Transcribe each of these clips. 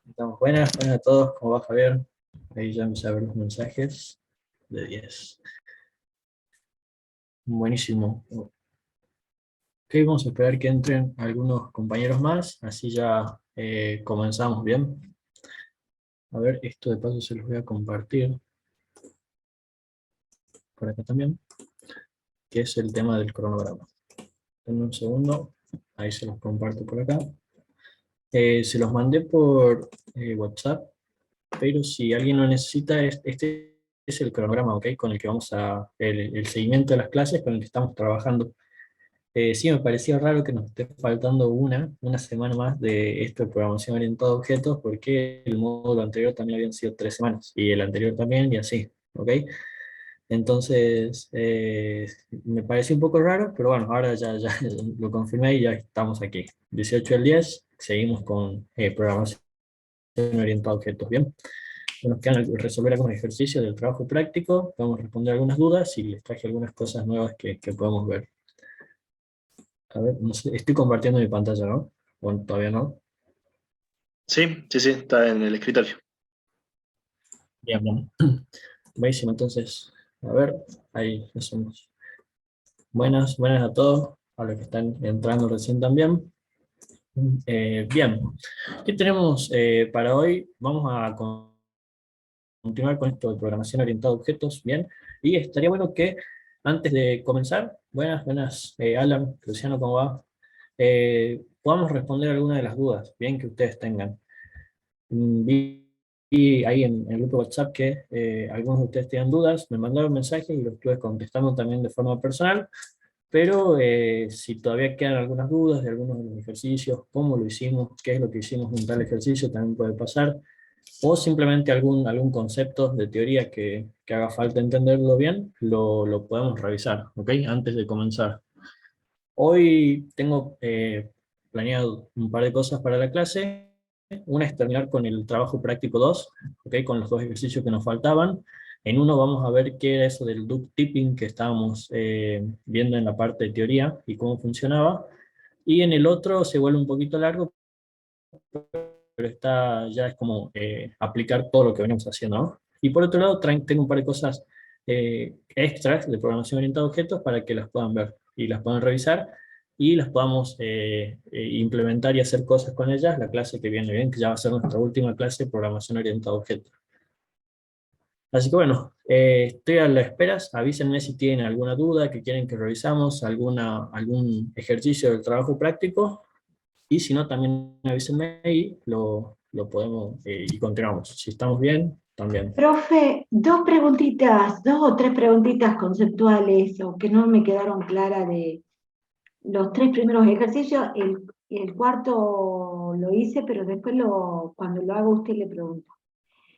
Estamos buenas, buenas a todos, ¿cómo va Javier? Ahí ya empecé a ver los mensajes de 10. Buenísimo. Ok, vamos a esperar que entren algunos compañeros más, así ya comenzamos bien. A ver, esto de paso se los voy a compartir por acá también, que es el tema del cronograma. En un segundo, ahí se los comparto por acá. Se los mandé por WhatsApp, pero si alguien lo necesita, este es el cronograma, ¿ok? Con el que vamos el seguimiento de las clases con el que estamos trabajando. Sí, me parecía raro que nos esté faltando una semana más de esto de programación orientada a objetos, porque el módulo anterior también habían sido 3 semanas, y el anterior también, y así, ¿ok? Entonces, me pareció un poco raro, pero bueno, ahora ya lo confirmé y ya estamos aquí. 18 del 10, seguimos con programación orientada a objetos, ¿bien? Nos quedan resolver algunos ejercicios del trabajo práctico, vamos a responder algunas dudas y les traje algunas cosas nuevas que podemos ver. A ver, no sé, estoy compartiendo mi pantalla, ¿no? Bueno, todavía no. Sí, sí, sí, está en el escritorio. Bien, bien. Buenísimo, entonces, a ver, ahí ya somos. Buenas, buenas a todos, a los que están entrando recién también. Bien, ¿qué tenemos para hoy? Vamos a continuar con esto de programación orientada a objetos, bien. Y estaría bueno que, antes de comenzar, buenas, buenas, Alan, Luciano, ¿cómo va? Podamos responder algunas de las dudas, bien, que ustedes tengan. Vi ahí en el grupo de WhatsApp que algunos de ustedes tenían dudas, me mandaron mensajes y los estuve contestando también de forma personal, pero si todavía quedan algunas dudas de algunos de los ejercicios, cómo lo hicimos, qué es lo que hicimos en tal ejercicio, también puede pasar, o simplemente algún concepto de teoría que haga falta entenderlo bien, lo podemos revisar, ¿ok? Antes de comenzar. Hoy tengo planeado un par de cosas para la clase. Una es terminar con el trabajo práctico 2, ¿ok? Con los dos ejercicios que nos faltaban. En uno vamos a ver qué era eso del duct tipping que estábamos viendo en la parte de teoría y cómo funcionaba. Y en el otro se vuelve un poquito largo, pero ya es como aplicar todo lo que venimos haciendo, ¿no? Y por otro lado, tengo un par de cosas extras de programación orientada a objetos para que las puedan ver y las puedan revisar y las podamos implementar y hacer cosas con ellas la clase que viene bien, que ya va a ser nuestra última clase de programación orientada a objetos. Así que bueno, estoy a la espera, avísenme si tienen alguna duda, que quieren que revisamos, algún ejercicio del trabajo práctico, y si no, también avísenme y lo podemos, y continuamos. Si estamos bien, también. Profe, dos o tres preguntitas conceptuales o que no me quedaron claras de los tres primeros ejercicios. El cuarto lo hice, pero después cuando lo hago usted le pregunto.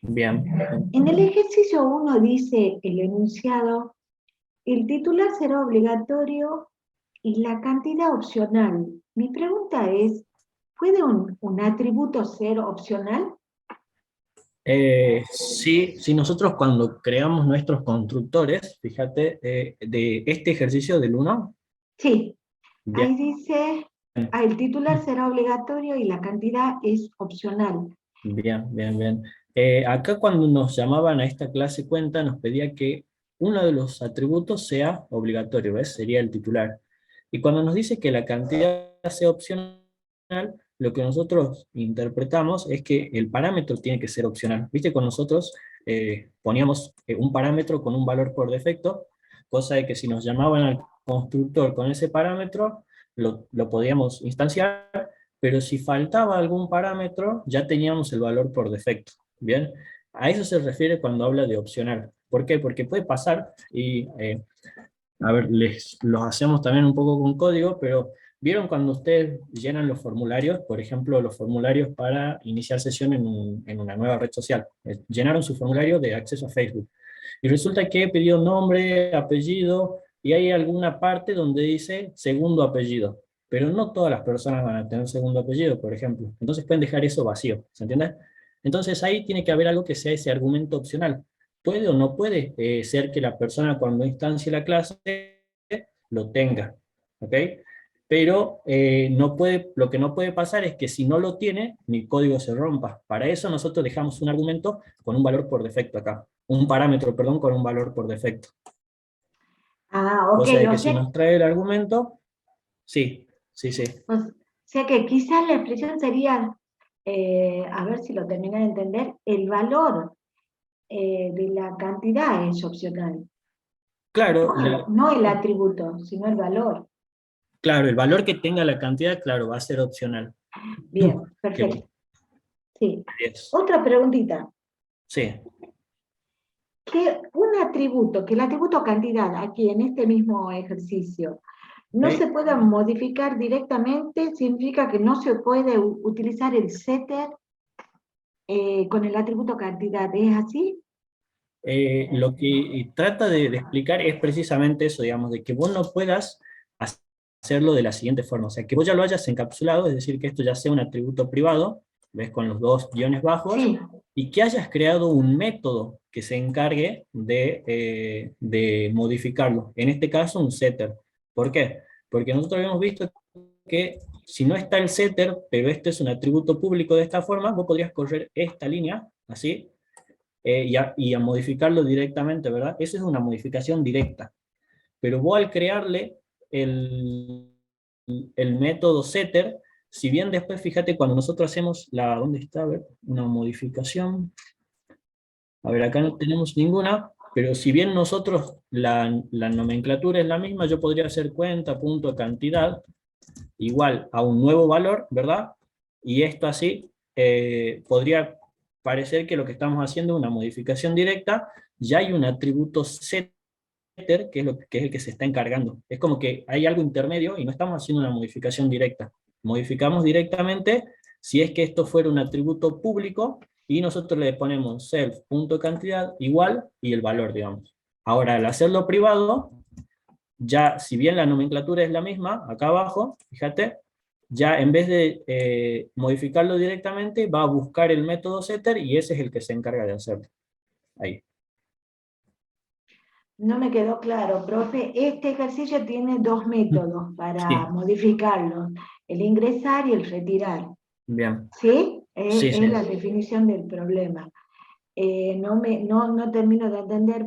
Bien. En el ejercicio uno dice el enunciado, el titular será obligatorio y la cantidad opcional. Mi pregunta es, ¿puede un atributo ser opcional? Sí, sí, nosotros cuando creamos nuestros constructores, fíjate, de este ejercicio del uno, Sí, bien, ahí dice, el titular será obligatorio y la cantidad es opcional. bien, bien, bien. Acá cuando nos llamaban a esta clase cuenta, nos pedía que uno de los atributos sea obligatorio, ¿ves? Sería el titular. Y cuando nos dice que la cantidad sea opcional, lo que nosotros interpretamos es que el parámetro tiene que ser opcional. ¿Viste? Con nosotros poníamos un parámetro con un valor por defecto, cosa de que si nos llamaban al constructor con ese parámetro, lo podíamos instanciar, pero si faltaba algún parámetro, ya teníamos el valor por defecto. ¿Bien? A eso se refiere cuando habla de opcional. ¿Por qué? Porque puede pasar, y a ver, los hacemos también un poco con código, pero ¿vieron cuando ustedes llenan los formularios? Por ejemplo, los formularios para iniciar sesión en una nueva red social. Llenaron su formulario de acceso a Facebook. Y resulta que pidió nombre, apellido, y hay alguna parte donde dice segundo apellido. Pero no todas las personas van a tener segundo apellido, por ejemplo. Entonces pueden dejar eso vacío, ¿se entiende? Entonces ahí tiene que haber algo que sea ese argumento opcional. ¿Puede o no puede ser que la persona cuando instancie la clase lo tenga? ¿Ok? pero lo que no puede pasar es que si no lo tiene, mi código se rompa. Para eso nosotros dejamos un argumento con un valor por defecto acá, un parámetro, perdón, con un valor por defecto. Ah, ok, Cosa de que o si sea, nos trae el argumento, sí, sí, sí. o sea que quizás la expresión sería, a ver si lo terminé de entender, el valor de la cantidad es opcional. Claro, No el atributo, sino el valor. claro, el valor que tenga la cantidad, claro, va a ser opcional. Bien, Que perfecto. Sí. es. Otra preguntita. Sí. Que un atributo, que el atributo cantidad aquí en este mismo ejercicio no ¿Ok? se pueda modificar directamente, significa que no se puede utilizar el setter con el atributo cantidad. ¿Es así? Lo que trata de explicar es precisamente eso, digamos, de que vos no puedas hacerlo de la siguiente forma, o sea, que vos ya lo hayas encapsulado, es decir, que esto ya sea un atributo privado, ves, con los dos guiones bajos, Sí. y que hayas creado un método que se encargue de modificarlo. En este caso, un setter. ¿Por qué? Porque nosotros habíamos visto que si no está el setter, pero este es un atributo público de esta forma, vos podrías correr esta línea, así, y a modificarlo directamente, ¿verdad? Eso es una modificación directa. Pero vos al crearle el, el método setter, si bien después, fíjate, cuando nosotros hacemos ¿dónde está? A ver, una modificación. A ver, acá no tenemos ninguna, pero si bien nosotros la nomenclatura es la misma, yo podría hacer cuenta, punto, cantidad, igual a un nuevo valor, ¿verdad? Y esto así podría parecer que lo que estamos haciendo es una modificación directa, ya hay un atributo setter que es el que se está encargando. Es como que hay algo intermedio y no estamos haciendo una modificación directa. Modificamos directamente si es que esto fuera un atributo público y nosotros le ponemos self.cantidad igual y el valor, digamos. Ahora, al hacerlo privado, ya si bien la nomenclatura es la misma, acá abajo, fíjate, ya en vez de modificarlo directamente, va a buscar el método setter y ese es el que se encarga de hacerlo. Ahí. No me quedó claro, profe. Este ejercicio tiene dos métodos para Sí, modificarlo, el ingresar y el retirar. bien. ¿Sí? Sí, Es la sí. definición del problema. No termino de entender,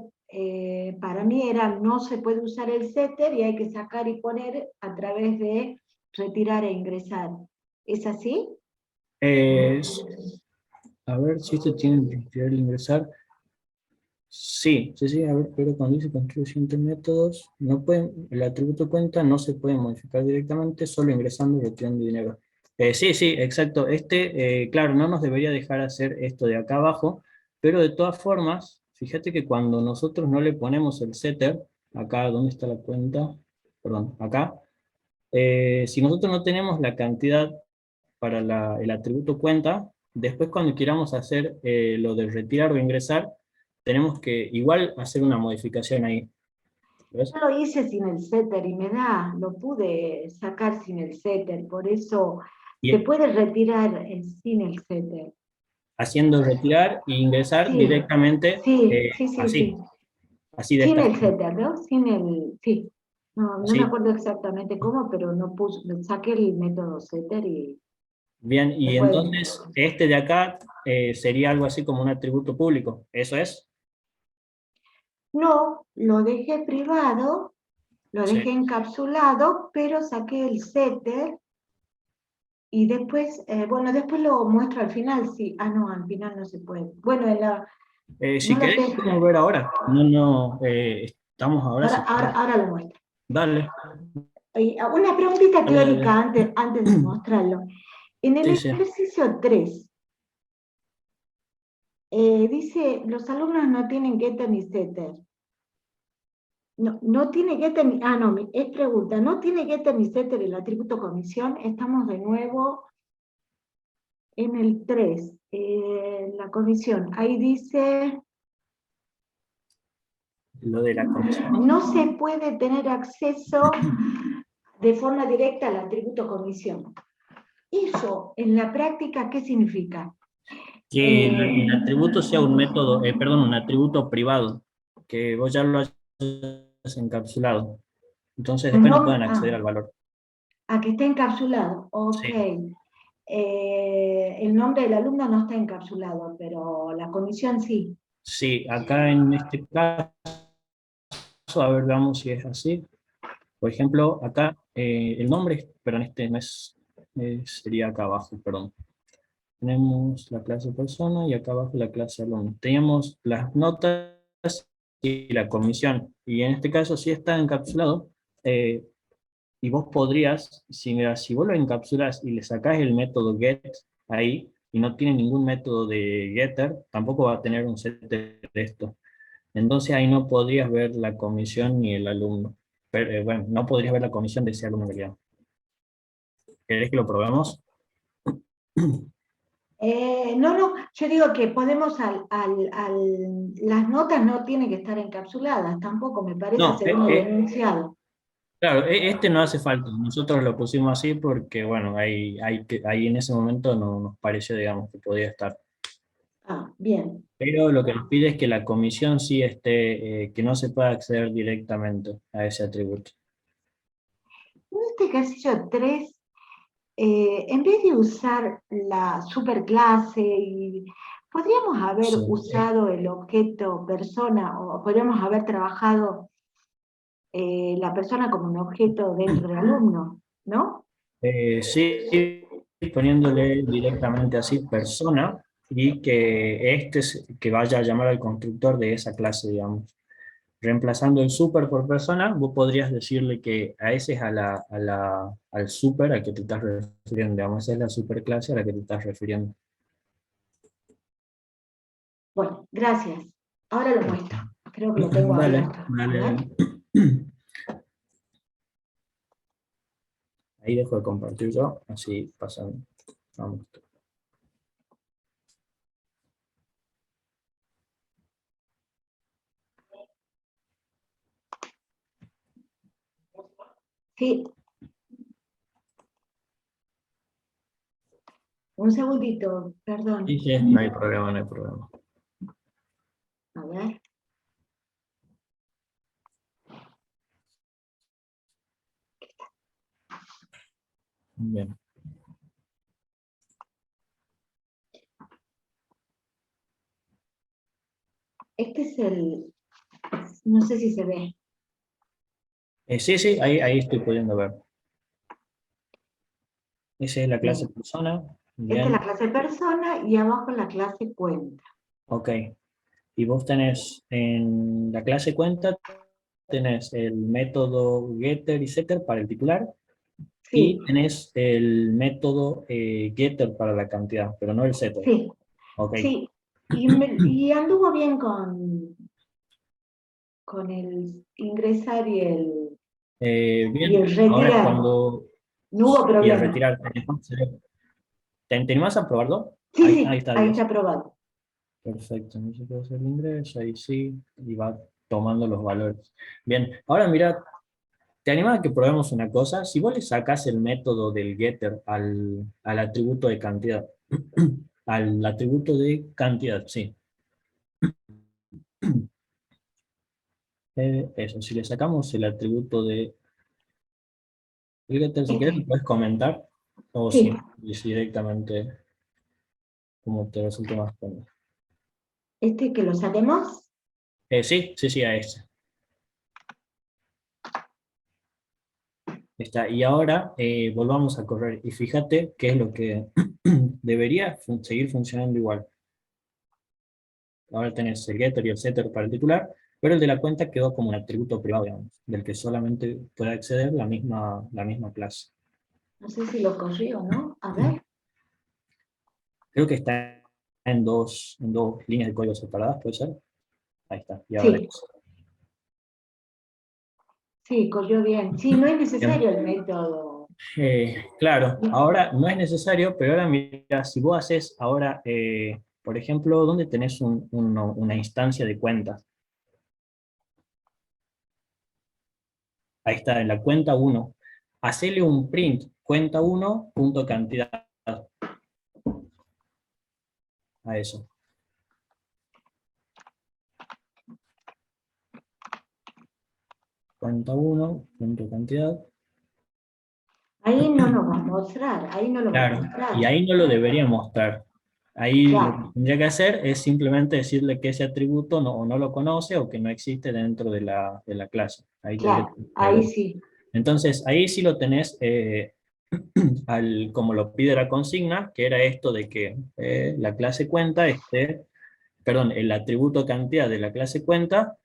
para mí era no se puede usar el setter y hay que sacar y poner a través de retirar e ingresar. ¿Es así? Eh, a ver si esto tiene que retirar el ingresar. Sí, sí, sí, a ver, pero cuando dice construir siguientes métodos, no pueden, el atributo cuenta no se puede modificar directamente, solo ingresando y retirando dinero. Sí, sí, exacto. Claro, no nos debería dejar hacer esto de acá abajo, pero de todas formas, fíjate que cuando nosotros no le ponemos el setter, acá, ¿dónde está la cuenta? Perdón, acá. Si nosotros no tenemos la cantidad para el atributo cuenta, después cuando queramos hacer lo de retirar o ingresar, tenemos que igual hacer una modificación ahí. ¿Ves? Yo lo hice sin el setter y lo pude sacar sin el setter, por eso se Y puede retirar sin el setter. haciendo retirar e ingresar Sí, directamente sí. así de Sin esta el forma. setter, ¿no? Sí. No me Así, acuerdo exactamente cómo, pero no puse, saqué el método setter y bien, y después. entonces este de acá sería algo así como un atributo público, ¿eso es? No, lo dejé privado, lo dejé Sí. encapsulado, pero saqué el setter y después, después lo muestro al final, sí. Ah, no, al final no se puede. Bueno, Si no lo querés, tengo. podemos ver ahora. No, no, estamos ahora, Ahora, si ahora, querés. ahora lo muestro. Dale, Una preguntita dale, teórica dale. antes de mostrarlo. En el Sí, sí. ejercicio 3 dice, los alumnos no tienen getter ni setter. No tiene getter ni, no, es pregunta, ¿no tiene getter ni setter el atributo comisión? Estamos de nuevo en el 3, la comisión. Ahí dice, Lo de la comisión. no se puede tener acceso de forma directa al atributo comisión. Eso, en la práctica, ¿qué significa? Que el atributo sea un método, perdón, un atributo privado, que vos ya lo hayas encapsulado. Entonces después no No, pueden acceder al valor. A que está encapsulado, ok. Sí. El nombre del alumno no está encapsulado, pero la comisión sí. Sí, acá en este caso, a ver, veamos si es así. Por ejemplo, acá el nombre, pero en este no es, sería acá abajo, perdón. Tenemos la clase persona y acá abajo la clase alumno. Teníamos las notas y la comisión. Y en este caso sí está encapsulado. Y vos podrías, si, mira, si vos lo encapsulas y le sacás el método get ahí, y no tiene ningún método de getter, tampoco va a tener un set de esto. Entonces ahí no podrías ver la comisión ni el alumno. Pero, bueno, no podrías ver la comisión de ese alumno en realidad. ¿Querés que lo probemos? No, no, yo digo que podemos, las notas no tienen que estar encapsuladas, tampoco me parece No, según el enunciado. claro, este no hace falta. Nosotros lo pusimos así porque, bueno, ahí en ese momento no nos pareció, digamos, que podía estar. Ah, bien. Pero lo que nos pide es que la comisión sí esté, que no se pueda acceder directamente a ese atributo. En este ejercicio 3, en vez de usar la superclase, podríamos haber Sí. usado el objeto persona o podríamos haber trabajado la persona como un objeto dentro del alumno, ¿no? Sí, poniéndole directamente así persona y que que vaya a llamar al constructor de esa clase, digamos. Reemplazando el super por persona, vos podrías decirle que a ese es al super al que te estás refiriendo, digamos, esa es la superclase a la que te estás refiriendo. Bueno, gracias. Ahora lo muestro. Creo que lo tengo Dale, abierto. A dale, ver. dale. Ahí dejo de compartir yo, así pasan. Vamos. Sí, un segundito, Sí, perdón. sí, no hay problema, no hay problema. A ver. Bien. Este es no sé si se ve. Sí, sí, ahí estoy pudiendo ver. Esa es la clase Bien. persona. Esta es la Bien, clase persona y abajo la clase cuenta. ok. Y vos tenés en la clase cuenta, tenés el método getter y setter para el titular Sí, y tenés el método getter para la cantidad, pero no el setter. sí, Ok. sí. Y anduvo bien con el ingresar y Bien, el ahora retirar. cuando... No hubo Y el problema. retirar, ¿te animás a probarlo? Sí, Ahí sí, está, ahí 10. está aprobado. Perfecto, no se puede hacer el ingreso, ahí sí, y va tomando los valores. Bien, ahora mira, ¿te animas a que probemos una cosa? Si vos le sacás el método del getter al atributo de cantidad, al atributo de cantidad, sí. Eso, si le sacamos el atributo de el getter, si querés, lo Este, puedes comentar, o sí, si directamente, como te resulte más cómodo. este que lo saquemos. Sí, sí, sí, a ese. Está. Y ahora volvamos a correr y fíjate qué es lo que debería seguir funcionando igual. Ahora tenés el getter y el setter para el titular, pero el de la cuenta quedó como un atributo privado, digamos, del que solamente puede acceder la misma clase. No sé si lo corrí o no. A ver. Creo que está en dos líneas de código separadas, ¿puede ser? Ahí está. Y ahora Sí, sí, corrió bien. Sí, no es bien. necesario el método. Claro, ahora no es necesario, pero ahora mira, si vos haces ahora, por ejemplo, ¿dónde tenés una instancia de cuentas? Ahí está, en la cuenta uno. Hacele un print, cuenta 1, punto cantidad, a eso. Cuenta 1, punto cantidad. Ahí no lo va a mostrar, ahí no lo va a Claro, mostrar. y ahí no lo debería mostrar. Ahí lo que Claro, tendría que hacer es simplemente decirle que ese atributo o no lo conoce o que no existe dentro de la clase. Ahí tendría claro, que ahí escribirlo. sí. Entonces, ahí sí lo tenés como lo pide la consigna, que era esto de que la clase cuenta, perdón, el atributo cantidad de la clase cuenta,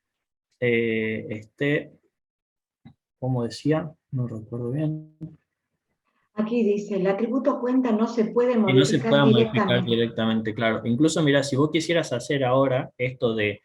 como decía, no recuerdo bien, Aquí dice, el atributo cuenta no se puede y no se modificar pueda modificar directamente. directamente, claro. Incluso, mira, si vos quisieras hacer ahora esto de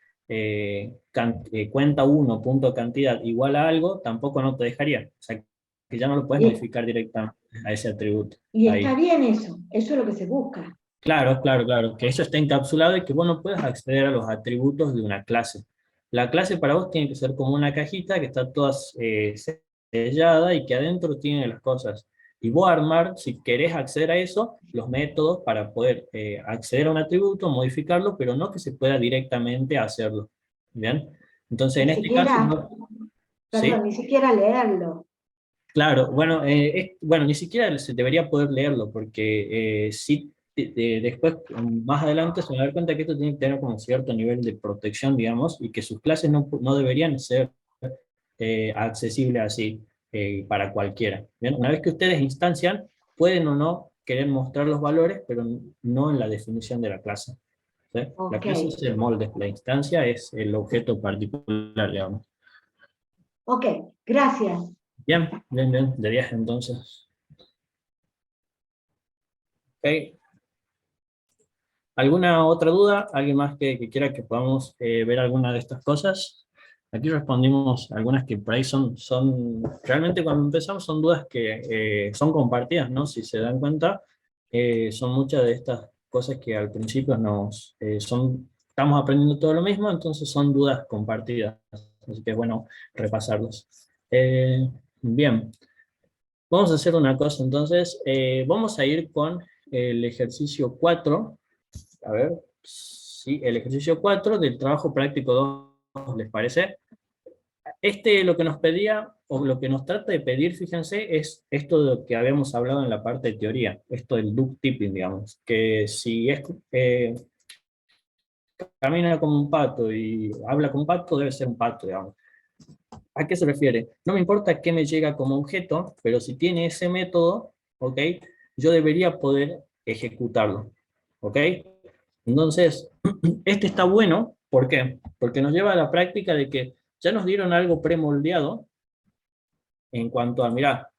cuenta 1 punto cantidad igual a algo, tampoco no te dejaría. O sea, que ya no lo puedes Y, modificar directamente a ese atributo. y está Ahí. bien eso es lo que se busca. Claro, claro, claro, que eso está encapsulado y que vos no puedes acceder a los atributos de una clase. La clase para vos tiene que ser como una cajita que está toda sellada y que adentro tiene las cosas. Y vos armar, si querés acceder a eso, los métodos para poder acceder a un atributo, modificarlo, pero no que se pueda directamente hacerlo. ¿Bien? Entonces, Ni en este caso, siquiera, perdón, ¿sí? ni siquiera leerlo. Claro, bueno, bueno, ni siquiera se debería poder leerlo, porque sí, después, más adelante, se van a dar cuenta que esto tiene que tener como cierto nivel de protección, digamos, y que sus clases no deberían ser accesibles así para cualquiera. ¿Bien? Una vez que ustedes instancian, pueden o no querer mostrar los valores, pero no en la definición de la clase. ¿Sí? La Ok, clase es el molde, la instancia es el objeto particular, digamos. ok, gracias. Bien, bien, bien, de 10 entonces. Ok. ¿Alguna otra duda? ¿Alguien más que quiera que podamos ver alguna de estas cosas? Aquí respondimos algunas que por ahí realmente cuando empezamos son dudas que son compartidas, ¿no? Si se dan cuenta, son muchas de estas cosas que al principio estamos aprendiendo todo lo mismo, entonces son dudas compartidas. Así que es bueno repasarlos. Bien, vamos a hacer una cosa entonces. Vamos a ir con el ejercicio 4. A ver, sí, el ejercicio 4 del trabajo práctico 2, ¿les parece? Lo que nos pedía, o lo que nos trata de pedir, fíjense, es esto de lo que habíamos hablado en la parte de teoría, esto del duck tipping, digamos, que si camina como un pato y habla como un pato, debe ser un pato, digamos. ¿A qué se refiere? No me importa qué me llega como objeto, pero si tiene ese método, ¿ok? Yo debería poder ejecutarlo, ¿ok? Entonces, este está bueno, ¿por qué? Porque nos lleva a la práctica de que ya nos dieron algo premoldeado en cuanto a, mirá,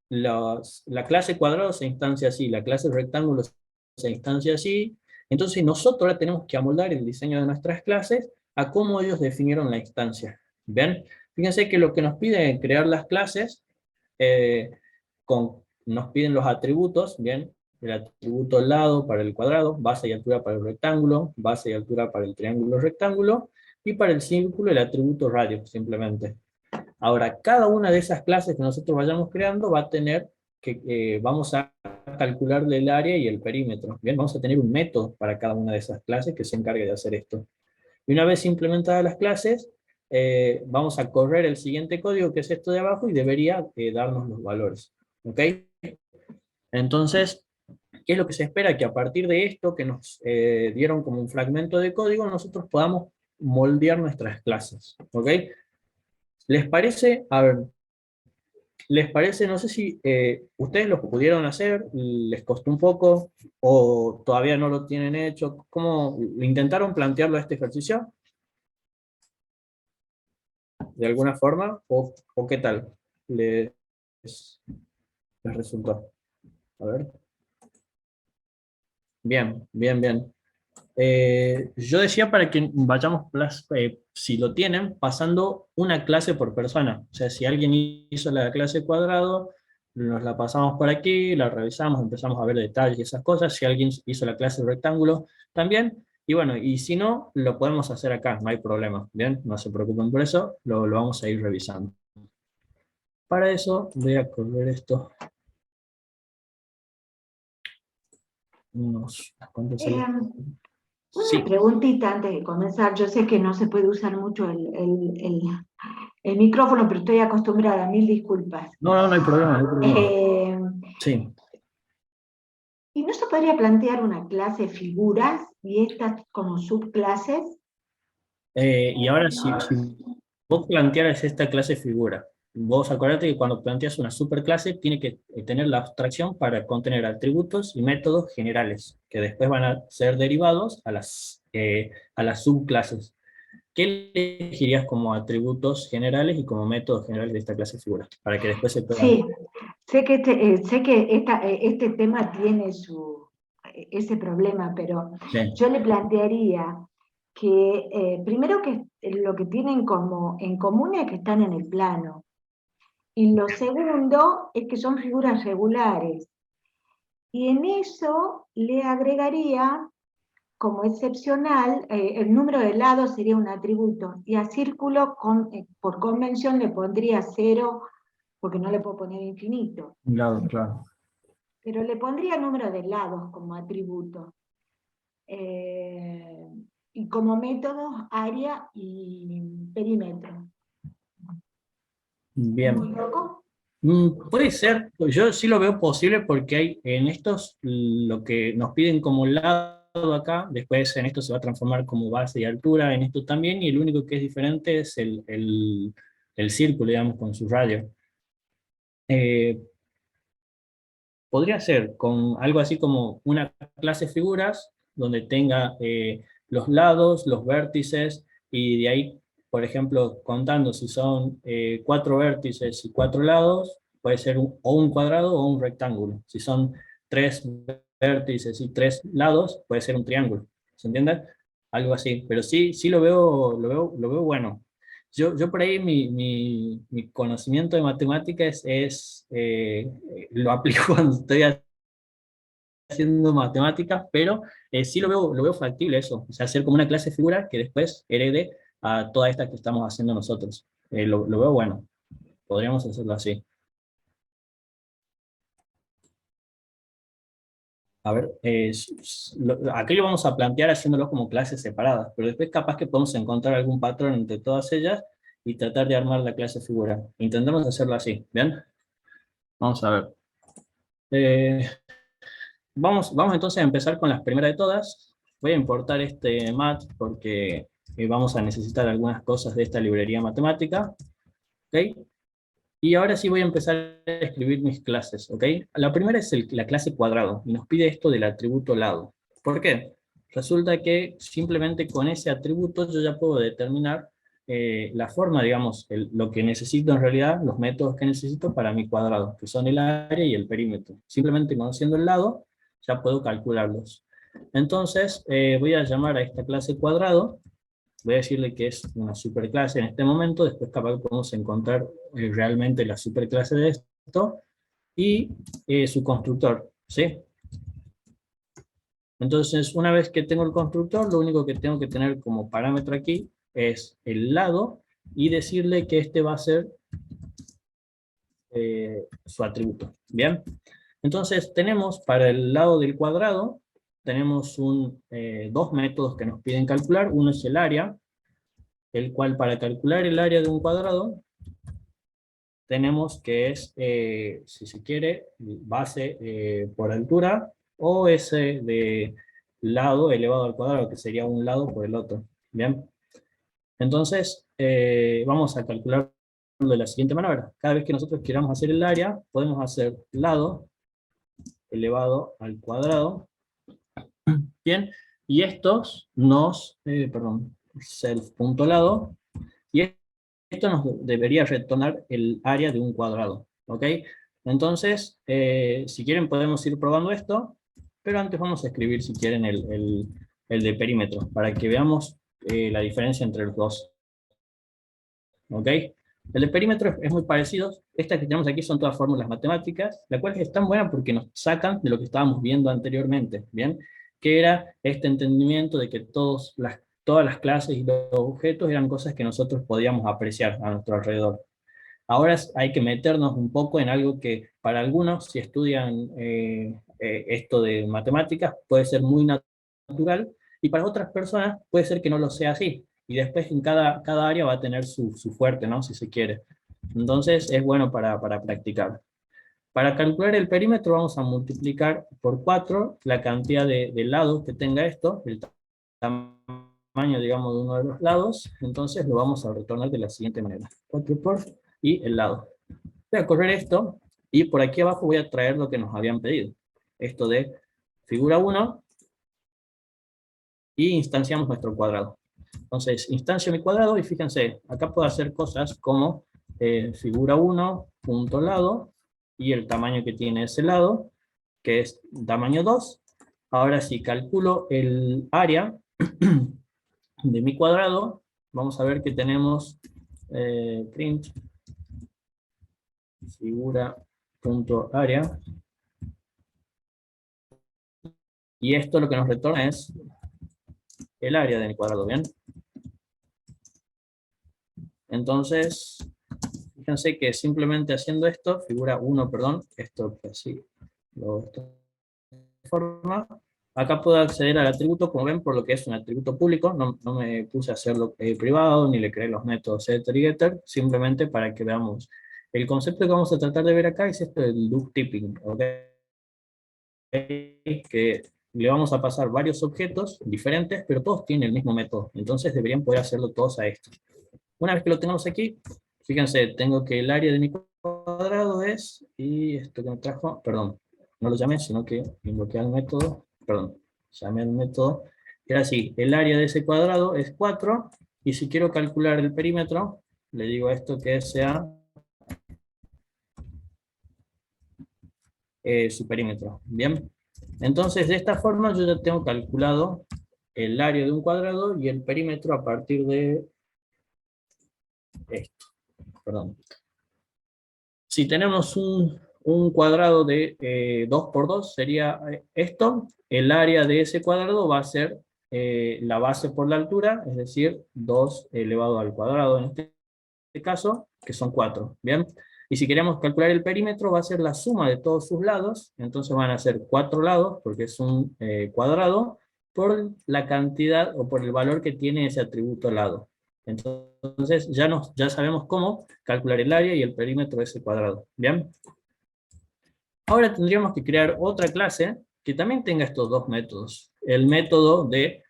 la clase cuadrado se instancia así, la clase rectángulo se instancia así, entonces nosotros ahora tenemos que amoldar el diseño de nuestras clases a cómo ellos definieron la instancia. ¿Ven? Fíjense que lo que nos piden crear las clases, eh, nos piden los atributos, ¿bien? El atributo lado para el cuadrado, base y altura para el rectángulo, base y altura para el triángulo rectángulo, y para el círculo el atributo radio, simplemente. Ahora, cada una de esas clases que nosotros vayamos creando va a tener vamos a calcularle el área y el perímetro. Bien, vamos a tener un método para cada una de esas clases que se encargue de hacer esto. Y una vez implementadas las clases, vamos a correr el siguiente código, que es esto de abajo, y debería darnos los valores. ¿Ok? Entonces, ¿qué es lo que se espera? Que a partir de esto que nos dieron como un fragmento de código, nosotros podamos moldear nuestras clases. ¿Ok? ¿Les parece? A ver, ¿les parece? No sé si ustedes lo pudieron hacer, les costó un poco, o todavía no lo tienen hecho. ¿Cómo intentaron plantearlo este ejercicio? ¿De alguna forma? ¿O qué tal les, les resultó? A ver. Bien, bien, bien. Yo decía para que vayamos, si lo tienen, pasando una clase por persona. O sea, si alguien hizo la clase cuadrado, nos la pasamos por aquí, la revisamos, empezamos a ver detalles y esas cosas. Si alguien hizo la clase rectángulo, también. Y bueno, y si no, lo podemos hacer acá, no hay problema. Bien, no se preocupen por eso, lo vamos a ir revisando. Para eso voy a correr esto. ¿Cuánto sale? Una Sí. preguntita antes de comenzar. Yo sé que no se puede usar mucho el micrófono, pero estoy acostumbrada, mil disculpas. No, no, no hay problema, no hay problema. Sí. ¿Y no se podría plantear una clase figuras y estas como subclases? Y ahora, si vos plantearas esta clase figura, vos acordate que cuando planteas una superclase tiene que tener la abstracción para contener atributos y métodos generales, que después van a ser derivados a las subclases. ¿Qué elegirías como atributos generales y como métodos generales de esta clase figura? Para que después se puedan... Sí, sé que este tema tiene ese problema, pero Sí, yo le plantearía que primero que lo que tienen como en común es que están en el plano. Y lo segundo es que son figuras regulares. Y en eso le agregaría como excepcional, el número de lados sería un atributo, y a círculo por convención le pondría 0, porque no le puedo poner infinito, claro, claro. pero le pondría número de lados como atributo. Y como métodos, área y perímetro. ¿Muy Bien. loco? Puede ser, yo sí lo veo posible porque hay en estos lo que nos piden como lado acá, después en esto se va a transformar como base y altura, en esto también, y el único que es diferente es el círculo, digamos, con su radio. Eh, Podría ser con algo así como una clase figuras, donde tenga los lados, los vértices, y de ahí, por ejemplo, contando si son 4 vértices y 4 lados, puede ser o un cuadrado o un rectángulo. Si son 3 vértices y 3 lados, puede ser un triángulo. ¿Se entiende? Algo así. Pero sí, sí lo veo bueno. Yo por ahí mi conocimiento de matemáticas lo aplico cuando estoy haciendo matemáticas, pero sí lo veo factible eso, o sea, hacer como una clase figura que después herede a toda esta que estamos haciendo nosotros. Lo veo bueno, podríamos hacerlo así. A ver, aquí lo vamos a plantear haciéndolo como clases separadas, pero después capaz que podemos encontrar algún patrón entre todas ellas y tratar de armar la clase figura. Intentemos hacerlo así, ¿bien? Vamos a ver. Eh, vamos entonces a empezar con las primeras de todas. Voy a importar este mat porque vamos a necesitar algunas cosas de esta librería matemática. ¿Ok? Y ahora sí voy a empezar a escribir mis clases. ¿Ok? La primera es la clase cuadrado y nos pide esto del atributo lado. ¿Por qué? Resulta que simplemente con ese atributo yo ya puedo determinar la forma, digamos, lo que necesito en realidad, los métodos que necesito para mi cuadrado, que son el área y el perímetro. Simplemente conociendo el lado, ya puedo calcularlos. Entonces, voy a llamar a esta clase cuadrado, voy a decirle que es una superclase en este momento, después capaz podemos encontrar realmente la superclase de esto, y su constructor, ¿sí? Entonces, una vez que tengo el constructor, lo único que tengo que tener como parámetro aquí es el lado, y decirle que este va a ser su atributo, ¿bien? Entonces tenemos para el lado del cuadrado, tenemos dos métodos que nos piden calcular. Uno es el área, el cual para calcular el área de un cuadrado, tenemos que es, si se quiere, base por altura, o ese de lado elevado al cuadrado, que sería un lado por el otro, ¿bien? Entonces, vamos a calcular de la siguiente manera. Cada vez que nosotros queramos hacer el área, podemos hacer lado elevado al cuadrado. Bien, y estos perdón, self.lado, y esto nos debería retornar el área de un cuadrado, ¿ok? Entonces, si quieren podemos ir probando esto, pero antes vamos a escribir, si quieren, el de perímetro, para que veamos la diferencia entre los dos, ¿ok? El de perímetro es muy parecido. Estas que tenemos aquí son todas fórmulas matemáticas, las cuales están buenas porque nos sacan de lo que estábamos viendo anteriormente, ¿bien? Que era este entendimiento de que todas las clases y los objetos eran cosas que nosotros podíamos apreciar a nuestro alrededor. Ahora hay que meternos un poco en algo que para algunos, si estudian esto de matemáticas, puede ser muy natural, y para otras personas puede ser que no lo sea así. Y después en cada área va a tener su fuerte, ¿no? Si se quiere. Entonces es bueno para practicar. Para calcular el perímetro vamos a multiplicar por 4 la cantidad de lados que tenga esto, el tamaño, digamos, de uno de los lados. Entonces lo vamos a retornar de la siguiente manera. 4 por y el lado. Voy a correr esto, y por aquí abajo voy a traer lo que nos habían pedido. Esto de figura 1, y instanciamos nuestro cuadrado. Entonces, instancio mi cuadrado, y fíjense, acá puedo hacer cosas como figura 1, punto lado, y el tamaño que tiene ese lado, que es tamaño 2. Ahora si calculo el área de mi cuadrado, vamos a ver que tenemos print figura.área, y esto lo que nos retorna es el área de mi cuadrado, ¿bien? Entonces, fíjense que simplemente haciendo esto, figura 1, perdón, esto así, de esta forma, acá puedo acceder al atributo, como ven, por lo que es un atributo público. No me puse a hacerlo privado, ni le creé los métodos setter y getter, simplemente para que veamos. El concepto que vamos a tratar de ver acá es esto del loop typing, ¿ok? Que le vamos a pasar varios objetos diferentes, pero todos tienen el mismo método, entonces deberían poder hacerlo todos a esto. Una vez que lo tengamos aquí, fíjense, tengo que el área de mi cuadrado es, y esto que me trajo, perdón, no lo llamé, sino que invoqué al método, perdón, llamé al método, era así, el área de ese cuadrado es 4, y si quiero calcular el perímetro, le digo a esto que sea su perímetro, ¿bien? Entonces, de esta forma yo ya tengo calculado el área de un cuadrado y el perímetro a partir de esto, perdón. Si tenemos un cuadrado de 2 por 2, sería esto. El área de ese cuadrado va a ser la base por la altura, es decir, 2 elevado al cuadrado en este caso, que son 4, ¿bien? Y si queremos calcular el perímetro, va a ser la suma de todos sus lados, entonces van a ser 4 lados, porque es un cuadrado, por la cantidad o por el valor que tiene ese atributo lado. Entonces ya sabemos cómo calcular el área y el perímetro de ese cuadrado, ¿bien? Ahora tendríamos que crear otra clase que también tenga estos dos métodos. El método de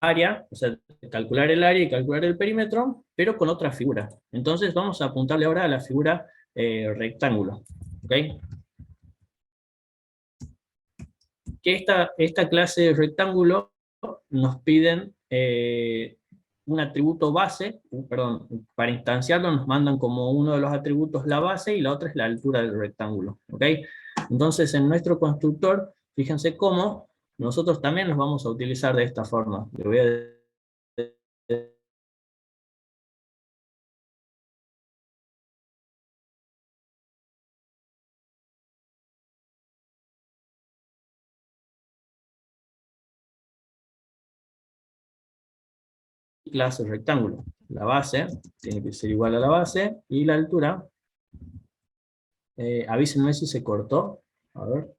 área, o sea, calcular el área y calcular el perímetro, pero con otra figura. Entonces vamos a apuntarle ahora a la figura rectángulo, ¿ok? Que esta clase de rectángulo nos piden un atributo base, perdón, para instanciarlo nos mandan como uno de los atributos la base y la otra es la altura del rectángulo, ¿ok? Entonces en nuestro constructor, fíjense cómo nosotros también los vamos a utilizar de esta forma. Le voy a clase rectángulo. La base tiene que ser igual a la base y la altura, avísenme si se cortó, a ver.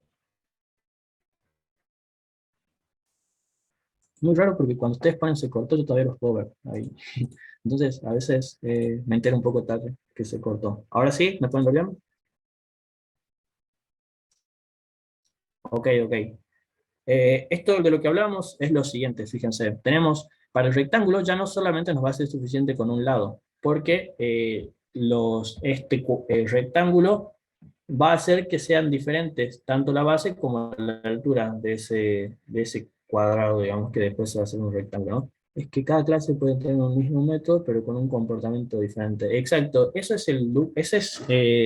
Muy raro porque cuando ustedes ponen se cortó yo todavía los puedo ver ahí. Entonces a veces me entero un poco tarde que se cortó. Ahora sí, ¿me pueden ver bien? Ok, ok. Esto de lo que hablamos es lo siguiente, fíjense. Tenemos, para el rectángulo ya no solamente nos va a ser suficiente con un lado, porque rectángulo va a hacer que sean diferentes, tanto la base como la altura de ese cuadrado, digamos, que después se va a hacer un rectángulo, ¿no? Es que cada clase puede tener un mismo método, pero con un comportamiento diferente. Exacto, eso es ese es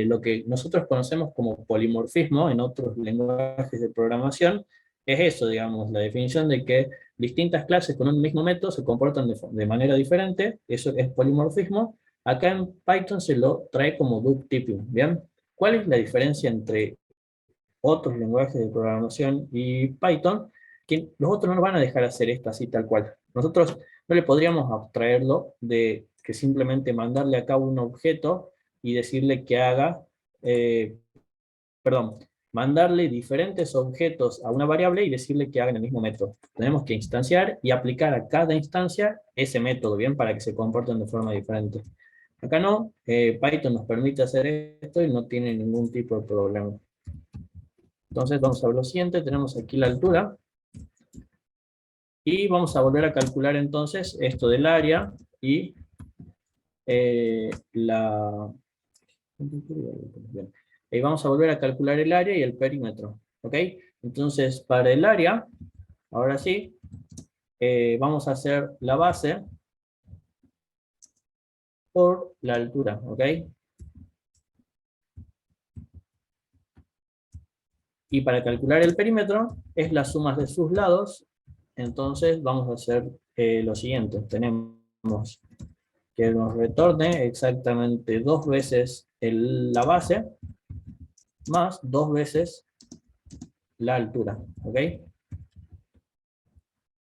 lo que nosotros conocemos como polimorfismo en otros lenguajes de programación. Es eso, digamos, la definición de que distintas clases con un mismo método se comportan de manera diferente, eso es polimorfismo. Acá en Python se lo trae como loop typing, ¿bien? ¿Cuál es la diferencia entre otros lenguajes de programación y Python? Que los otros no nos van a dejar hacer esto así tal cual. Nosotros no le podríamos abstraerlo de que simplemente mandarle acá un objeto y decirle que haga, perdón, mandarle diferentes objetos a una variable y decirle que hagan el mismo método. Tenemos que instanciar y aplicar a cada instancia ese método, ¿bien? Para que se comporten de forma diferente. Acá no, Python nos permite hacer esto y no tiene ningún tipo de problema. Entonces vamos a ver lo siguiente, tenemos aquí la altura, y vamos a volver a calcular entonces esto del área y la... Y vamos a volver a calcular el área y el perímetro, ¿ok? Entonces para el área, ahora sí, vamos a hacer la base por la altura, ¿ok? Y para calcular el perímetro es la suma de sus lados. Entonces vamos a hacer lo siguiente. Tenemos que nos retorne exactamente 2 veces la base más 2 veces la altura, ¿ok?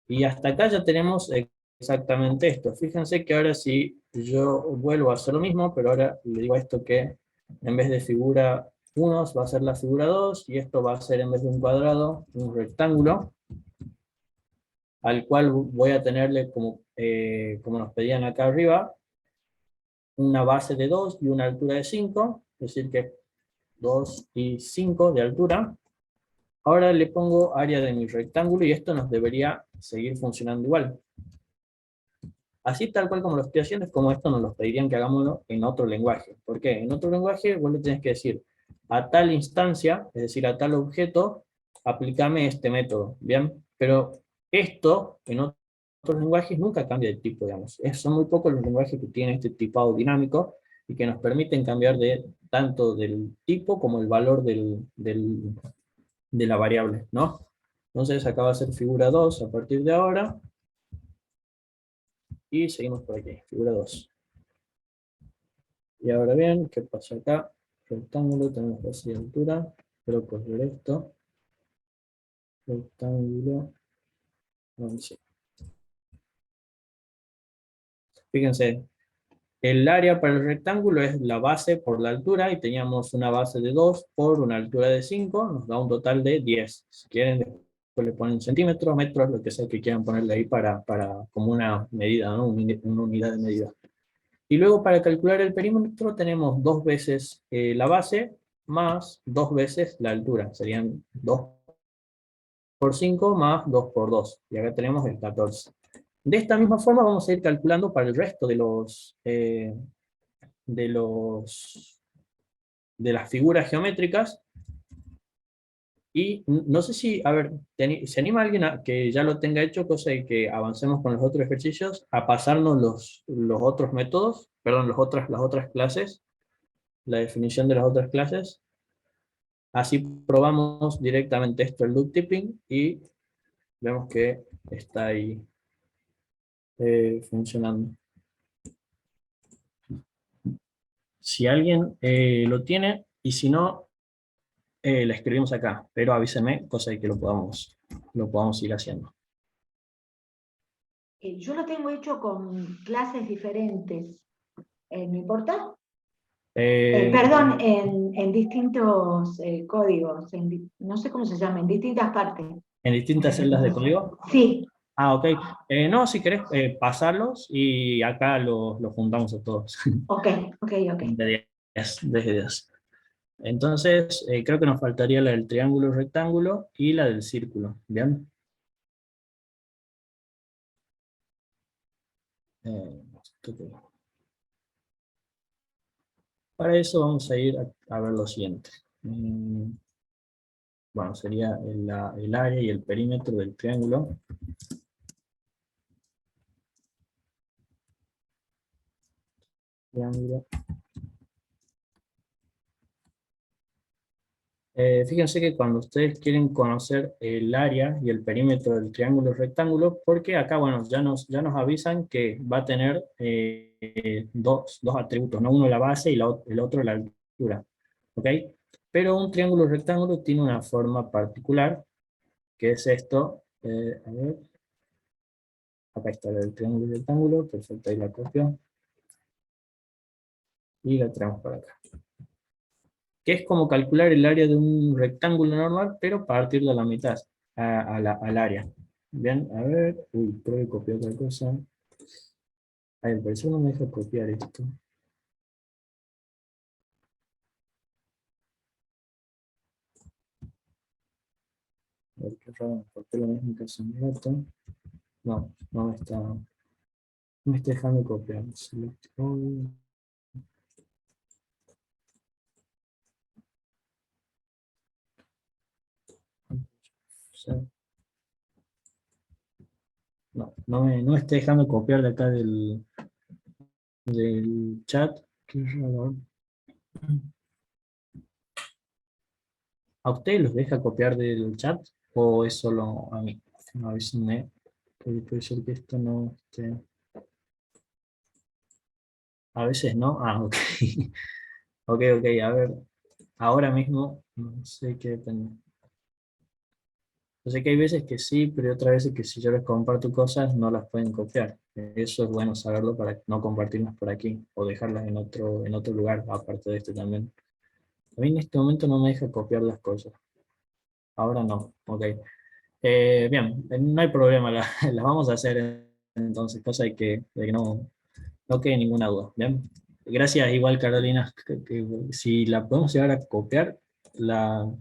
Y hasta acá ya tenemos exactamente esto. Fíjense que ahora si yo vuelvo a hacer lo mismo, pero ahora le digo a esto que en vez de figura 1 va a ser la figura 2, y esto va a ser en vez de un cuadrado, un rectángulo, al cual voy a tenerle como nos pedían acá arriba, una base de 2 y una altura de 5, es decir que 2 y 5 de altura. Ahora le pongo área de mi rectángulo y esto nos debería seguir funcionando igual. Así tal cual como lo estoy haciendo, es como esto nos lo pedirían que hagámoslo en otro lenguaje. ¿Por qué? En otro lenguaje vos le tenés que decir a tal instancia, es decir, a tal objeto, aplícame este método, ¿bien? Pero esto en otros lenguajes nunca cambia de tipo, digamos. Son muy pocos los lenguajes que tienen este tipado dinámico y que nos permiten cambiar tanto del tipo como el valor de la variable, ¿no? Entonces acá va a ser figura 2 a partir de ahora, y seguimos por aquí, figura 2. Y ahora bien, ¿qué pasa acá? Rectángulo, tenemos base y altura, pero por ver esto, rectángulo, 11. Fíjense, el área para el rectángulo es la base por la altura, y teníamos una base de 2 por una altura de 5, nos da un total de 10. Si quieren, después le ponen centímetros, metros, lo que sea que quieran ponerle ahí como una medida, ¿no? Una unidad de medida. Y luego para calcular el perímetro tenemos 2 veces la base más 2 veces la altura. Serían 2 por 5 más 2 por 2. Y acá tenemos el 14. De esta misma forma vamos a ir calculando para el resto de los de las figuras geométricas. Y no sé si, a ver, ¿se anima alguien que ya lo tenga hecho, cosa de que avancemos con los otros ejercicios, a pasarnos los otros métodos, perdón, las otras clases, la definición de las otras clases? Así probamos directamente esto, el loop tipping, y vemos que está ahí funcionando. Si alguien lo tiene, y si no, la escribimos acá, pero avísenme, cosa de que lo podamos ir haciendo. Yo lo tengo hecho con clases diferentes. ¿No importa? Perdón, en distintos códigos, no sé cómo se llama, en distintas partes. ¿En distintas celdas de código? Sí. Ah, ok. No, si querés pasarlos, y acá los juntamos a todos. Ok. De 10. Entonces, creo que nos faltaría la del triángulo rectángulo y la del círculo. ¿Bien? Para eso vamos a ir a ver lo siguiente. Bueno, sería el área y el perímetro del triángulo. Fíjense que cuando ustedes quieren conocer el área y el perímetro del triángulo rectángulo, porque acá, bueno, ya nos avisan que va a tener dos atributos, ¿no? Uno la base y el otro la altura, ¿ok? Pero un triángulo rectángulo tiene una forma particular, que es esto. A ver, acá está el triángulo rectángulo, perfecto, ahí la copio. Y la traemos para acá. Que es como calcular el área de un rectángulo normal, pero partir de la mitad al área. Bien, a ver, uy, creo que copié otra cosa. A ver, por eso no me deja copiar esto. ver qué raro, porque lo mismo que hace un rato. No, no me está dejando copiar. Select all. No me está dejando copiar de acá del chat. Qué raro. ¿A ustedes los deja copiar del chat o es solo a mí? A veces puede ser que esto no esté. A veces no. Ah, ok. Ok, a ver. Ahora mismo no sé qué depende. Yo sé que hay veces que sí, pero hay otras veces que si yo les comparto cosas no las pueden copiar. Eso es bueno saberlo para no compartirlas por aquí o dejarlas en otro lugar, aparte de este también. A mí en este momento no me deja copiar las cosas. Ahora no, ok. Bien, no hay problema, las vamos a hacer entonces, cosa de que no quede ninguna duda. Bien, gracias igual Carolina, que si la podemos llegar a copiar,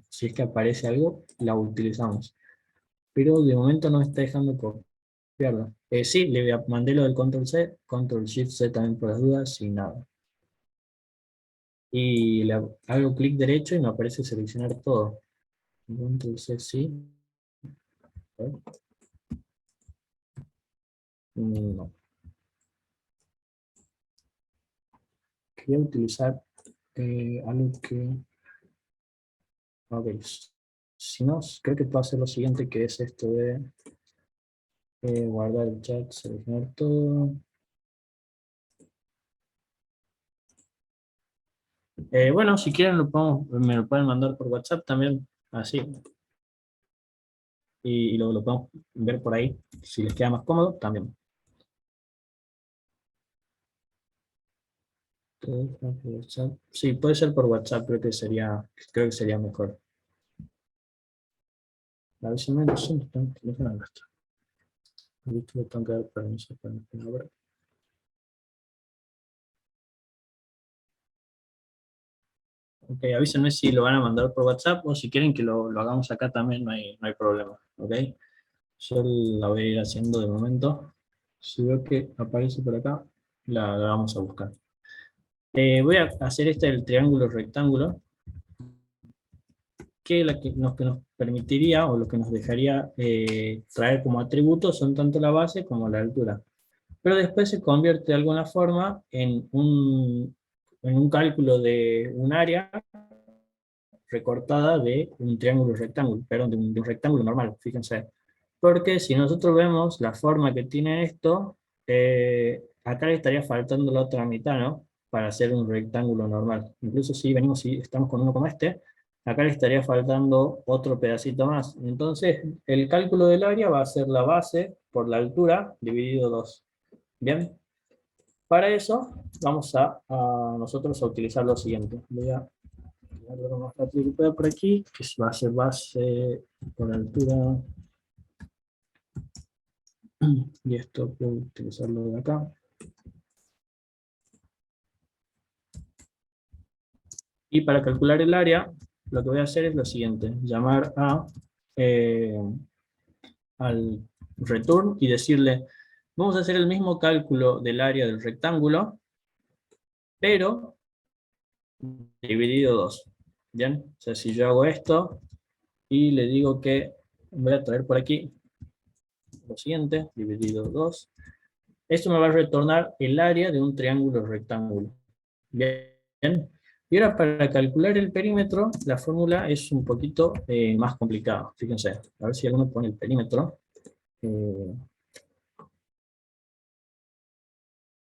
si es que aparece algo, la utilizamos. Pero de momento no me está dejando copiarla. Sí, mandé lo del control C, control shift C también por las dudas y nada. Y hago clic derecho y me aparece seleccionar todo. Control C sí. A ver. No. Quería utilizar algo que... Ok. Si no, creo que puedo hacer lo siguiente, que es esto de guardar el chat, seleccionar todo. Bueno, si quieren me lo pueden mandar por WhatsApp también, así. Y lo podemos ver por ahí, si les queda más cómodo, también. Sí, puede ser por WhatsApp, creo que sería mejor. A ver si me no sé dónde está el teléfono nuestro. Listo, le tengo que dar permiso para la hora. Ok, avísenme si lo van a mandar por WhatsApp o si quieren que lo hagamos acá también, no hay problema. Ok, yo la voy a ir haciendo de momento. Si veo que aparece por acá, la vamos a buscar. Voy a hacer el triángulo rectángulo, que nos permitiría o lo que nos dejaría traer como atributos son tanto la base como la altura. Pero después se convierte de alguna forma en un cálculo de un área recortada de un triángulo rectángulo, perdón, de un rectángulo normal, fíjense. Porque si nosotros vemos la forma que tiene esto, acá le estaría faltando la otra mitad, ¿no? Para hacer un rectángulo normal. Incluso si estamos con uno como este, acá le estaría faltando otro pedacito más. Entonces, el cálculo del área va a ser la base por la altura dividido 2. Bien, para eso vamos a nosotros a utilizar lo siguiente. Voy a poner lo más rápido que pueda por aquí, que va a ser base por altura. Y esto puedo utilizarlo de acá. Y para calcular el área, lo que voy a hacer es lo siguiente, llamar al return y decirle, vamos a hacer el mismo cálculo del área del rectángulo, pero dividido 2. ¿Bien? O sea, si yo hago esto y le digo que voy a traer por aquí lo siguiente, dividido 2, esto me va a retornar el área de un triángulo rectángulo. Bien. Y ahora para calcular el perímetro, la fórmula es un poquito más complicada. Fíjense, a ver si alguno pone el perímetro.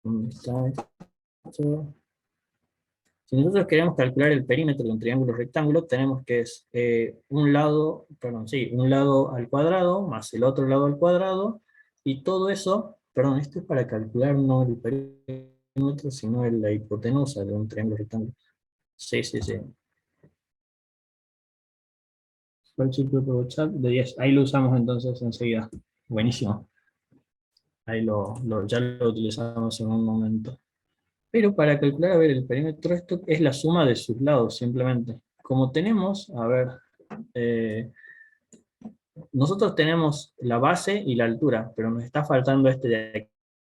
¿Dónde está esto? Si nosotros queremos calcular el perímetro de un triángulo rectángulo, tenemos que es un lado al cuadrado, más el otro lado al cuadrado, y todo eso, perdón, esto es para calcular no el perímetro, sino la hipotenusa de un triángulo rectángulo. Sí. Por WhatsApp de 10. Ahí lo usamos entonces enseguida. Buenísimo. Ahí ya lo utilizamos en un momento. Pero para calcular, a ver, el perímetro, esto es la suma de sus lados, simplemente. Como tenemos, a ver, nosotros tenemos la base y la altura, pero nos está faltando este de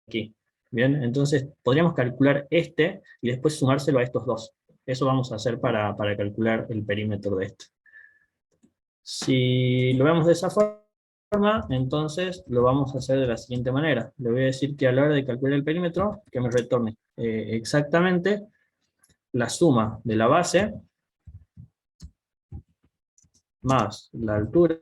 aquí. Bien, entonces podríamos calcular este y después sumárselo a estos dos. Eso vamos a hacer para calcular el perímetro de este. Si lo vemos de esa forma, entonces lo vamos a hacer de la siguiente manera. Le voy a decir que a la hora de calcular el perímetro, que me retorne exactamente la suma de la base más la altura.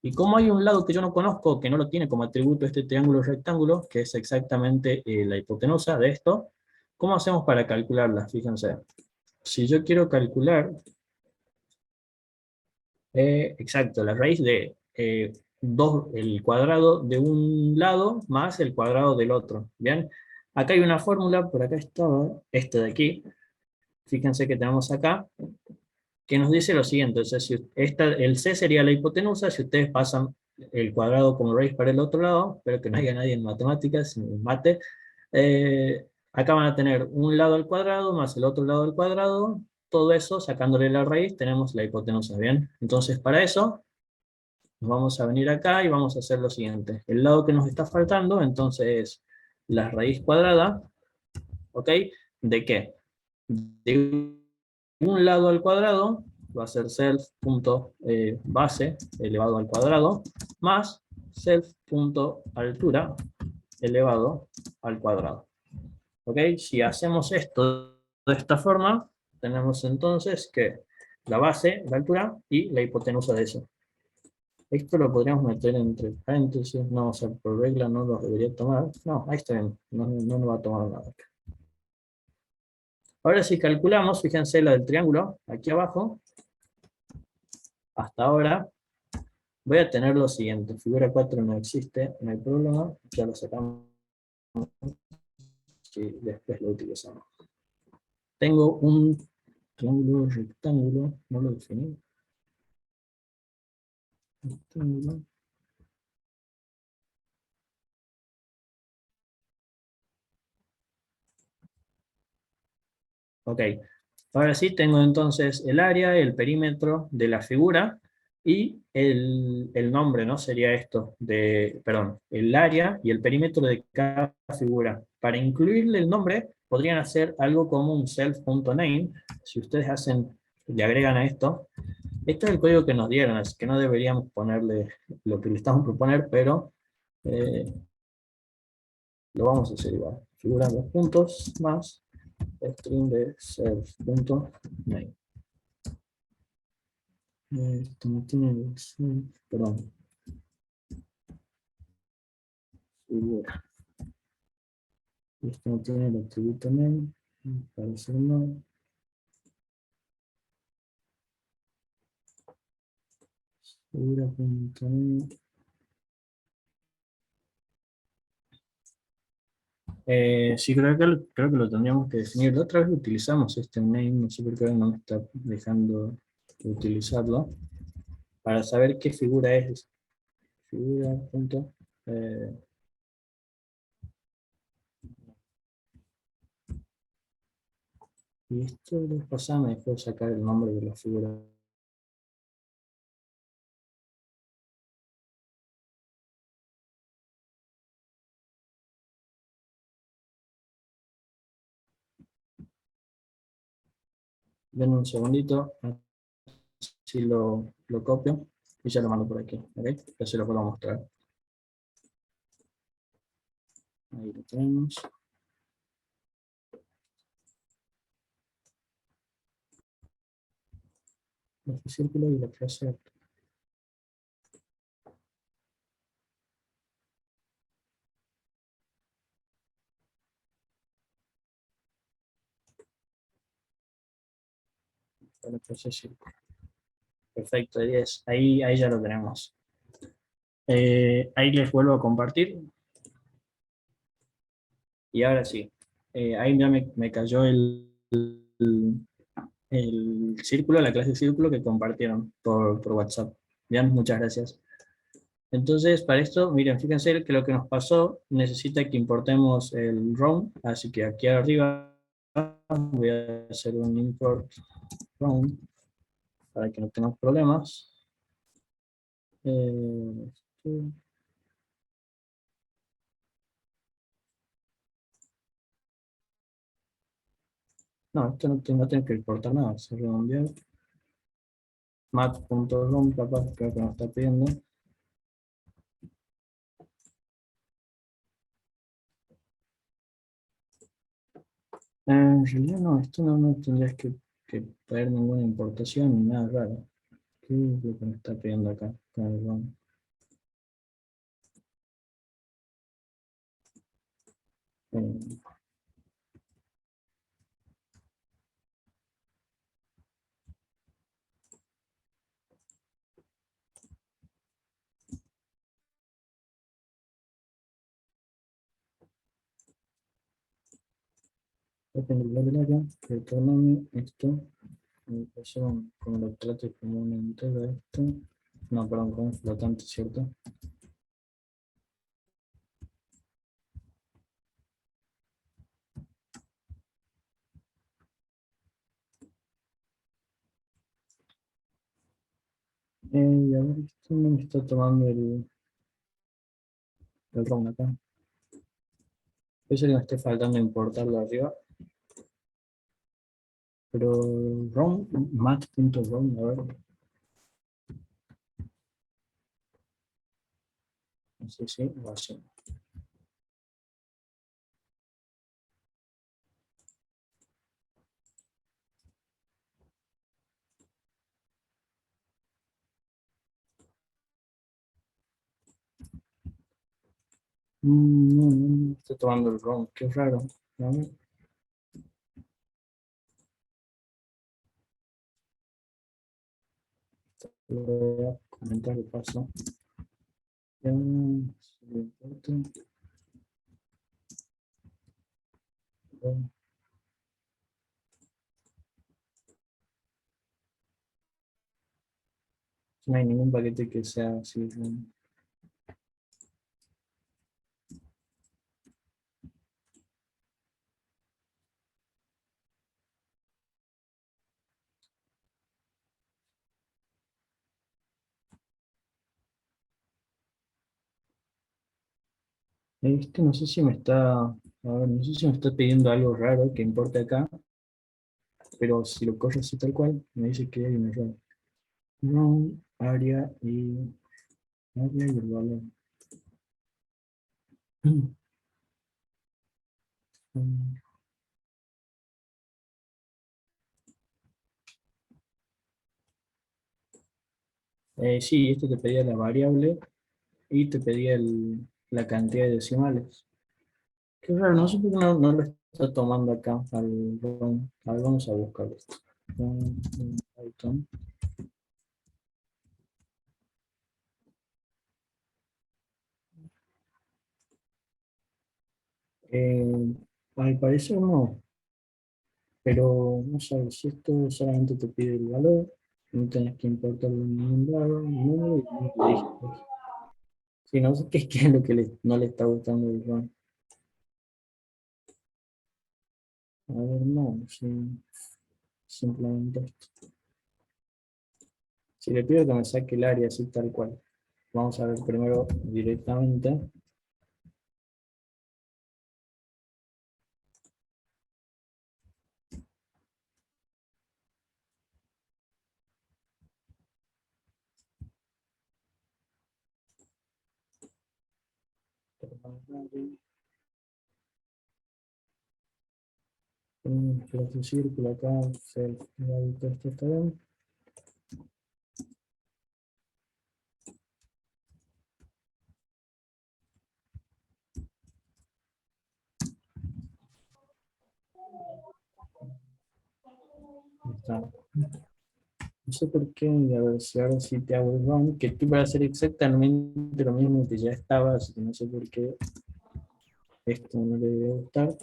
Y como hay un lado que yo no conozco, que no lo tiene como atributo este triángulo rectángulo, que es exactamente la hipotenusa de esto, ¿cómo hacemos para calcularla? Fíjense. Si yo quiero calcular, exacto, la raíz de el cuadrado de un lado más el cuadrado del otro. ¿Bien? Acá hay una fórmula, por acá estaba, este de aquí. Fíjense que tenemos acá, que nos dice lo siguiente, o sea, si el C sería la hipotenusa, si ustedes pasan el cuadrado como raíz para el otro lado, espero que no haya nadie en matemáticas, en mate, acá van a tener un lado al cuadrado más el otro lado al cuadrado, todo eso sacándole la raíz tenemos la hipotenusa, ¿bien? Entonces para eso nos vamos a venir acá y vamos a hacer lo siguiente, el lado que nos está faltando entonces es la raíz cuadrada, ¿ok? ¿De qué? De un lado al cuadrado va a ser self.base elevado al cuadrado más self.altura elevado al cuadrado. ¿Ok? Si hacemos esto de esta forma, tenemos entonces que la base, la altura y la hipotenusa de eso. Esto lo podríamos meter entre paréntesis, no, o sea, por regla no lo debería tomar. No, ahí está bien, no lo va a tomar nada. Ahora si calculamos, fíjense la del triángulo, aquí abajo, hasta ahora, voy a tener lo siguiente. Figura 4 no existe, no hay problema, ya lo sacamos y después lo utilizamos. Tengo un triángulo rectángulo, no lo definí. Rectángulo. Ok, ahora sí tengo entonces el área, el perímetro de la figura y el nombre, ¿no? Sería esto, perdón, el área y el perímetro de cada figura. Para incluirle el nombre, podrían hacer algo como un self.name. Si ustedes le agregan a esto, este es el código que nos dieron, así que no deberíamos ponerle lo que le estamos proponer, pero lo vamos a hacer igual. Figura 2 puntos más string de self.name. Esto no tiene, perdón, figura. Esto no tiene el atributo name, parece no. Figura.name. Sí, creo que lo tendríamos que definir. La otra vez utilizamos este name, no sé por qué ahora no me está dejando utilizarlo, para saber qué figura es. Figura. Y esto la vez pasada me dejó sacar el nombre de la figura. Denme un segundito, si lo copio y ya lo mando por aquí. ¿Okay? Ya se lo puedo mostrar. Ahí lo tenemos. El círculo y la clase. La clase círculo. Perfecto, 10. Ahí ya lo tenemos. Ahí les vuelvo a compartir. Y ahora sí. Ahí ya me cayó el círculo, la clase círculo que compartieron por WhatsApp. Bien, muchas gracias. Entonces, para esto, miren, fíjense que lo que nos pasó necesita que importemos el ROM, así que aquí arriba voy a hacer un import ROM para que no tengamos problemas. Esto. No, esto no tengo que importar nada, se redondear. Mat.rom, capaz, creo que me está pidiendo. En realidad no, esto no tendrías que poner ninguna importación ni nada raro. ¿Qué es lo que me está pidiendo acá con el ROM? Eh, Vocabulario, retorname esto, eso como lo trate como una entera esto, no, perdón, como un flotante, ¿cierto? Y a ver, esto no me está tomando el ROM acá. Puede ser que me esté faltando importarlo arriba, pero ROM, mat.rom, a ver, no sé si va así. No está tomando el ROM, qué raro. A ver, lo voy a comentar el paso. Ya, si le importa, no hay ningún paquete que sea así. Este no sé si me está, a ver, no sé si me está pidiendo algo raro que importe acá, pero si lo corro así tal cual, me dice que hay un error. No, área y el valor. Sí, esto te pedía la variable y te pedía la cantidad de decimales. Qué raro, no sé por qué no lo está tomando acá a ver, vamos a buscarlo. Python. Eh, Al parecer no, pero no sabes si esto solamente te pide el valor, no tenés que importarle ningún lado, número y número de dígitos. Sí, no sé qué es lo que no le está gustando el ROM. A ver, no, sí, simplemente esto. Si le pido que me saque el área así tal cual, vamos a ver primero directamente. Clase círculo acá, todo esto está bien. Está. No sé por qué, y a ver si ahora sí te hago el run, que tú vas a hacer exactamente lo mismo que ya estaba, así que no sé por qué esto no le debe gustar.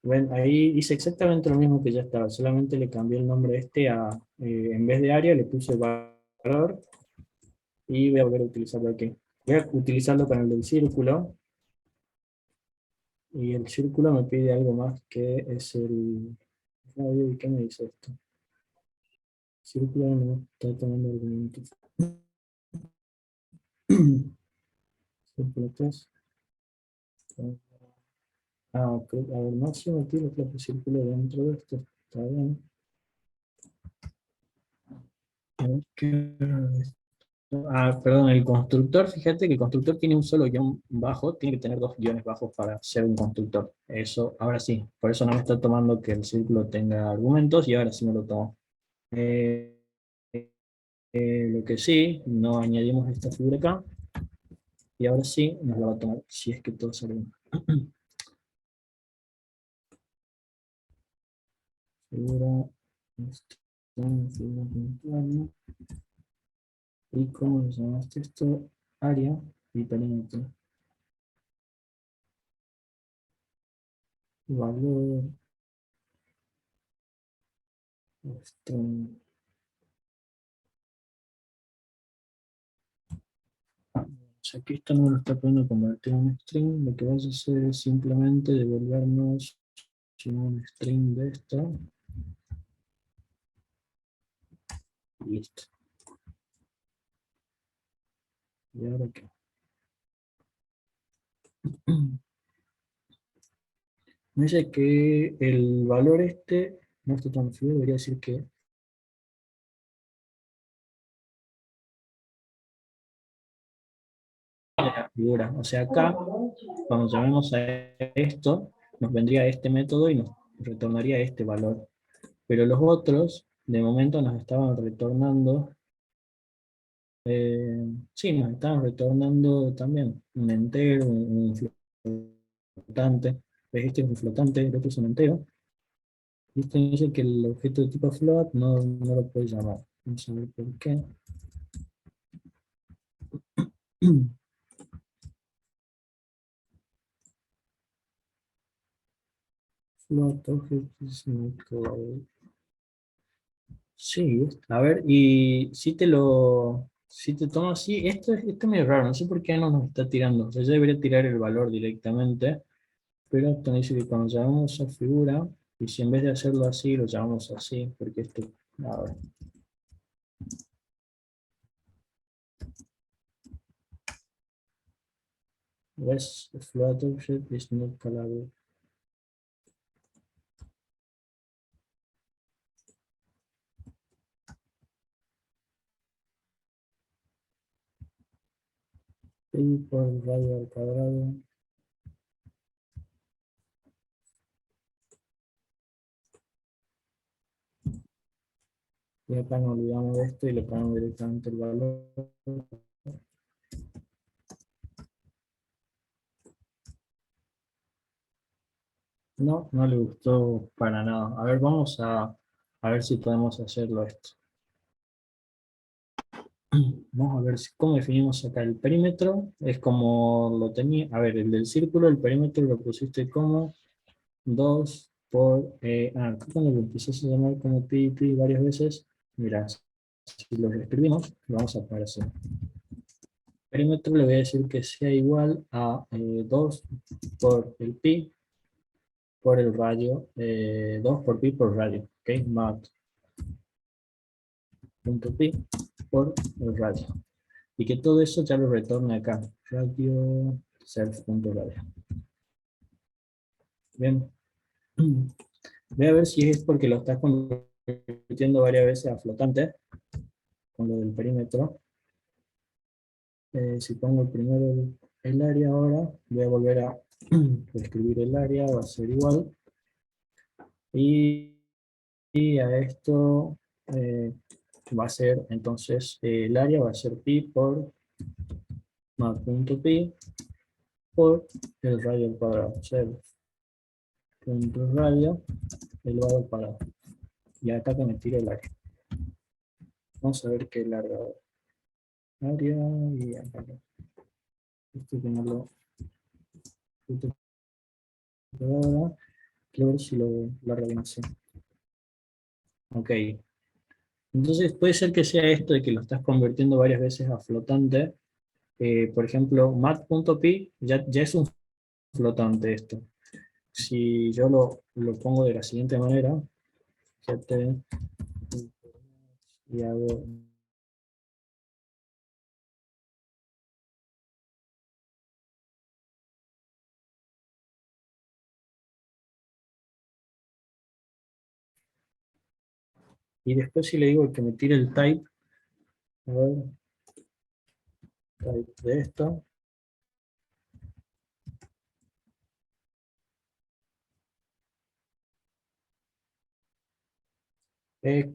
Ven, ahí hice exactamente lo mismo que ya estaba, solamente le cambié el nombre este a, en vez de área le puse valor y voy a volver a utilizarlo aquí. Voy a utilizarlo con el del círculo y el círculo me pide algo más que es el radio. ¿Y qué me dice esto? Círculo no está tomando argumentos. Círculo 3. Ok, a ver, máximo tiro que círculo dentro de esto. Está bien. A ver, ¿qué era esto? Perdón, el constructor, fíjate que el constructor tiene un solo guión bajo, tiene que tener dos guiones bajos para ser un constructor. Eso, ahora sí, por eso no me está tomando que el círculo tenga argumentos y ahora sí me lo tomo. Eh, lo que sí, no añadimos esta figura acá y ahora sí nos la va a tomar si es que todo sale bien. Figura, figura puntual, y cómo se llama esto, área y perímetro. Valor, si aquí esto no lo está poniendo convertir en un string, lo que vas a hacer es simplemente devolvernos un string de esto. Y listo. ¿Y ahora qué? Me dice que el valor este no está tan frío, debería decir que la figura. O sea, acá, cuando llamemos a esto, nos vendría este método y nos retornaría este valor. Pero los otros, de momento, nos estaban retornando. Sí, nos estaban retornando también un entero, un flotante. ¿Ves? Este es un flotante, el otro es un entero. Y este dice que el objeto de tipo float no lo puede llamar. Vamos a ver por qué. Float object is not called. Sí, a ver, y si te tomo así, esto es medio raro, no sé por qué no nos está tirando. O sea, yo debería tirar el valor directamente, pero esto me dice que cuando llamamos a figura, y si en vez de hacerlo así, lo llamamos así, porque esto, a ver. ¿Ves? Float object is not callable. Y por el radio al cuadrado. Y acá nos olvidamos de esto y le ponemos directamente el valor. No, no le gustó para nada. A ver, vamos a ver si podemos hacerlo esto. Vamos a ver cómo definimos acá el perímetro. Es como lo tenía. A ver, el del círculo, el perímetro lo pusiste como 2 por... acá cuando lo empezás a llamar como pi varias veces, mira, si lo escribimos, lo vamos a poner así. Perímetro le voy a decir que sea igual a 2 por el pi por el radio, 2 por pi por radio, ¿ok? Mat.pi por el radio. Y que todo eso ya lo retorne acá, radio self.radio. Bien. Voy a ver si es porque lo estás convirtiendo varias veces a flotante, con lo del perímetro. Si pongo primero el área ahora, voy a volver a escribir el área, va a ser igual. Y a esto va a ser, entonces, el área va a ser pi por mat.pi por el radio al cuadrado. O sea, punto radio elevado al cuadrado. Y acá que me tire el área. Vamos a ver qué larga área y acá. Esto que no lo... Ahora, quiero ver si lo larga bien así. Ok. Entonces puede ser que sea esto de que lo estás convirtiendo varias veces a flotante. Por ejemplo, mat.pi ya es un flotante esto. Si yo lo pongo de la siguiente manera, gt y hago... Y después si le digo que me tire el type, a ver, type de esto.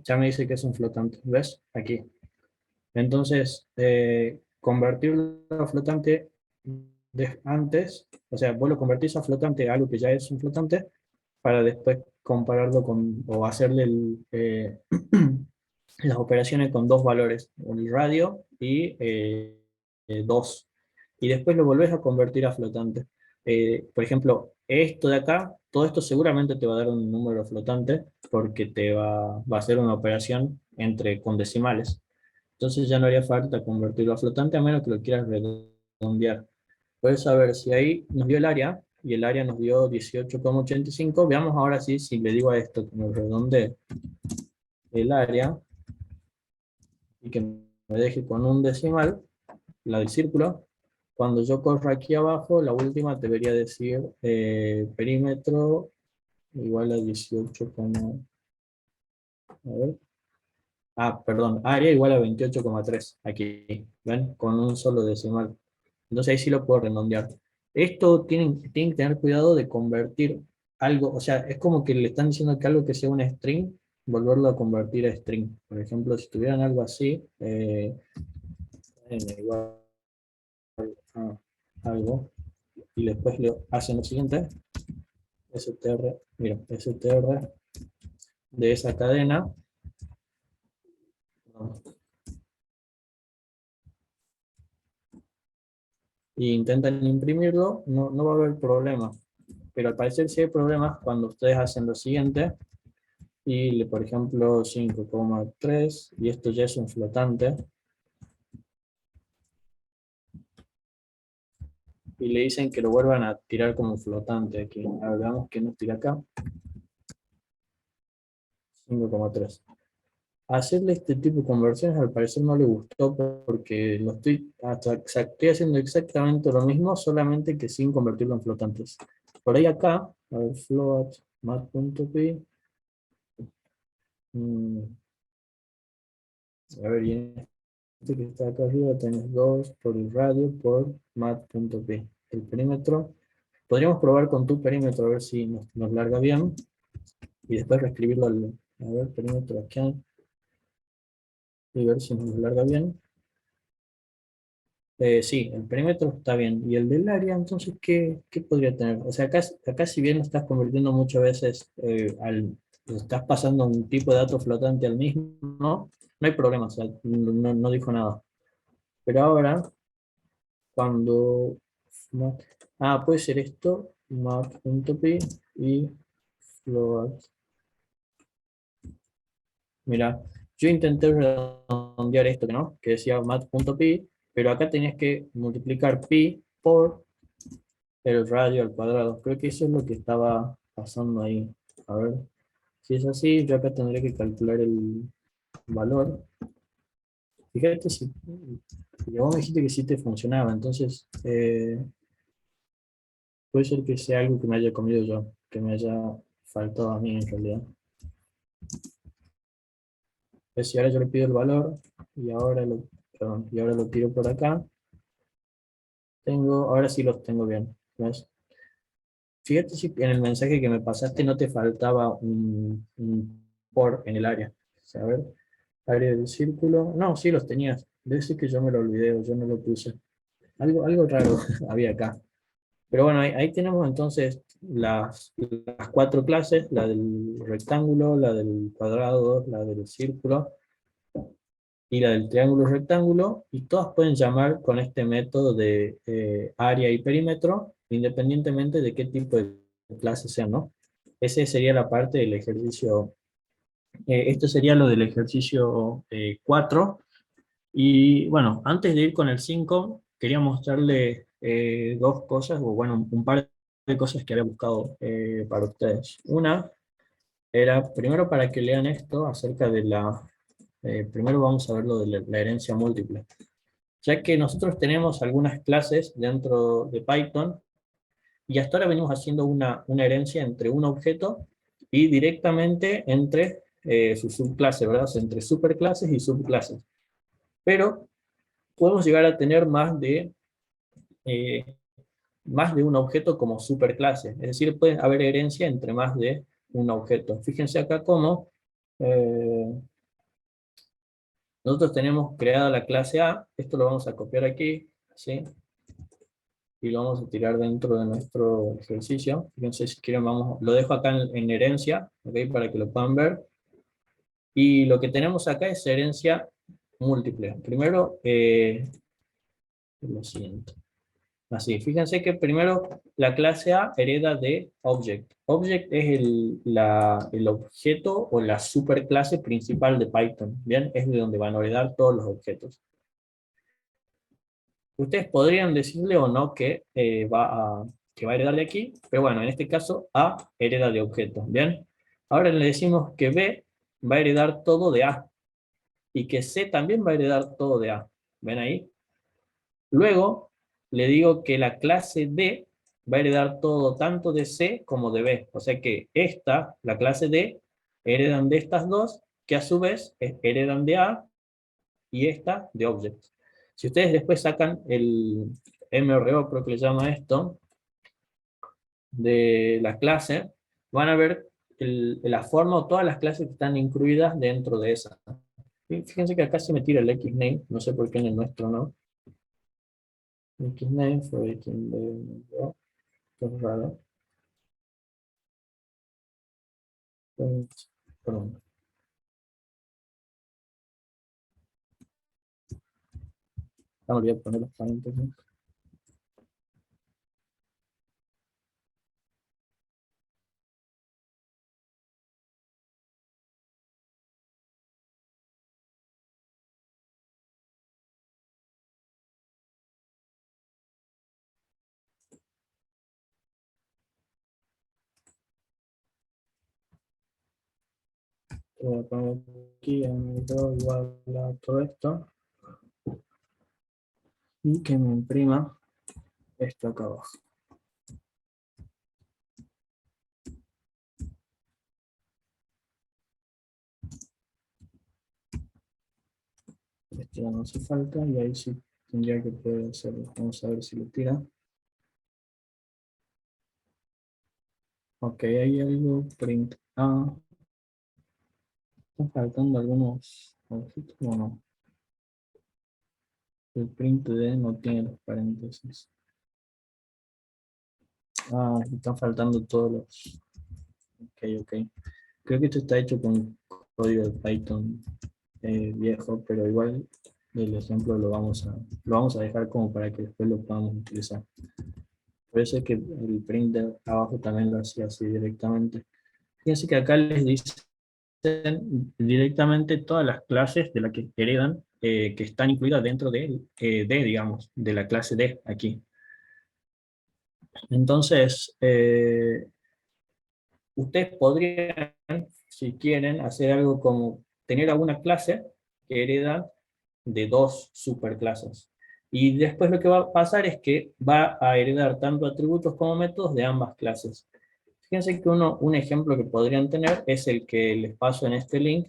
Ya me dice que es un flotante, ¿ves? Aquí. Entonces, convertirlo a flotante antes, o sea, vos lo convertís a flotante a algo que ya es un flotante, para después compararlo con, o hacerle las operaciones con dos valores, el radio y 2. Y después lo volvés a convertir a flotante. Por ejemplo, esto de acá, todo esto seguramente te va a dar un número flotante porque va a hacer una operación con decimales. Entonces ya no haría falta convertirlo a flotante a menos que lo quieras redondear. Puedes saber si ahí nos dio el área y el área nos dio 18,85. Veamos ahora sí, si le digo a esto que me redondee el área y que me deje con un decimal, la del círculo. Cuando yo corro aquí abajo, la última debería decir perímetro igual a 18, a ver. Perdón, área igual a 28,3, aquí, ¿ven? Con un solo decimal. Entonces ahí sí lo puedo redondear. Esto tienen que tener cuidado de convertir algo, o sea, es como que le están diciendo que algo que sea un string, volverlo a convertir a string. Por ejemplo, si tuvieran algo así, igual a algo, y después le hacen lo siguiente, str, mira, str de esa cadena, e intentan imprimirlo, no va a haber problema. Pero al parecer sí hay problemas cuando ustedes hacen lo siguiente, y por ejemplo 5,3, y esto ya es un flotante, y le dicen que lo vuelvan a tirar como flotante aquí. A ver, veamos que nos tira acá. 5,3. Hacerle este tipo de conversiones al parecer no le gustó porque estoy haciendo exactamente lo mismo, solamente que sin convertirlo en flotantes. Por ahí acá, a ver, float, mat.py. A ver, y en este que está acá arriba tenés 2 por el radio por mat.py. El perímetro. Podríamos probar con tu perímetro a ver si nos larga bien. Y después reescribirlo a ver, perímetro aquí. Y ver si nos larga bien. Sí, el perímetro está bien. ¿Y el del área, entonces, qué podría tener? O sea, acá si bien estás convirtiendo muchas veces, estás pasando un tipo de dato flotante al mismo, no hay problema, o sea, no dijo nada. Pero ahora, cuando... puede ser esto, mat.py y float. Mira, yo intenté redondear esto, ¿no? Que decía mat.py, pero acá tenías que multiplicar pi por el radio al cuadrado. Creo que eso es lo que estaba pasando ahí. A ver, si es así, yo acá tendré que calcular el valor. Fíjate si vos me dijiste que sí te funcionaba, entonces puede ser que sea algo que me haya comido yo, que me haya faltado a mí en realidad. Pues si ahora yo le pido el valor y perdón, y ahora lo tiro por acá, ahora sí los tengo bien. ¿Ves? Fíjate si en el mensaje que me pasaste no te faltaba un por en el área. O sea, a ver, área del círculo. No, sí los tenías. Debe ser que yo me lo olvidé o yo no lo puse. Algo raro había acá. Pero bueno, ahí tenemos entonces las 4 clases, la del rectángulo, la del cuadrado, la del círculo y la del triángulo rectángulo, y todas pueden llamar con este método de área y perímetro, independientemente de qué tipo de clase sean, ¿no? Ese sería la parte del ejercicio, esto sería lo del ejercicio 4, y bueno, antes de ir con el 5, quería mostrarle dos cosas, o bueno, un par de cosas que había buscado para ustedes. Una era, primero para que lean esto acerca de Primero vamos a ver lo de la herencia múltiple. Ya que nosotros tenemos algunas clases dentro de Python, y hasta ahora venimos haciendo una herencia entre un objeto y directamente entre su subclase, ¿verdad? O sea, entre superclases y subclases. Pero podemos llegar a tener eh, más de un objeto como superclase. Es decir, puede haber herencia entre más de un objeto. Fíjense acá cómo nosotros tenemos creada la clase A. Esto lo vamos a copiar aquí, ¿sí? Y lo vamos a tirar dentro de nuestro ejercicio. Fíjense, si quieren, lo dejo acá en herencia, ¿ok? Para que lo puedan ver. Y lo que tenemos acá es herencia múltiple. Primero, lo siguiente. Así, fíjense que primero la clase A hereda de Object. Object es el objeto o la superclase principal de Python. ¿Bien? Es de donde van a heredar todos los objetos. Ustedes podrían decirle o no que va a heredar de aquí, pero bueno, en este caso A hereda de objetos. ¿Bien? Ahora le decimos que B va a heredar todo de A y que C también va a heredar todo de A. ¿Ven ahí? Luego, le digo que la clase D va a heredar todo tanto de C como de B. O sea que la clase D, heredan de estas dos, que a su vez heredan de A y esta de Object. Si ustedes después sacan el MRO, creo que le llama esto, de la clase, van a ver la forma o todas las clases que están incluidas dentro de esa. Fíjense que acá se me tira el XName, no sé por qué en el nuestro no. XName fue XName, qué raro. Perdón. Me olvidé poner los paréntesis. Voy a poner aquí en igual a todo esto. Y que me imprima esto acá abajo. Este ya no hace falta y ahí sí tendría que poder hacerlo. Vamos a ver si lo tira. Ok, hay algo print A. Están faltando algunos objetos o no. El print D no tiene los paréntesis. Están faltando todos los. Ok. Creo que esto está hecho con código de Python viejo, pero igual el ejemplo lo vamos a dejar como para que después lo podamos utilizar. Por eso es que el print de abajo también lo hacía así directamente. Fíjense que acá les dicen directamente todas las clases de las que heredan, que están incluidas dentro de digamos, de la clase D aquí. Entonces, ustedes podrían, si quieren, hacer algo como tener alguna clase que hereda de dos superclases. Y después lo que va a pasar es que va a heredar tanto atributos como métodos de ambas clases. Fíjense que un ejemplo que podrían tener es el que les paso en este link,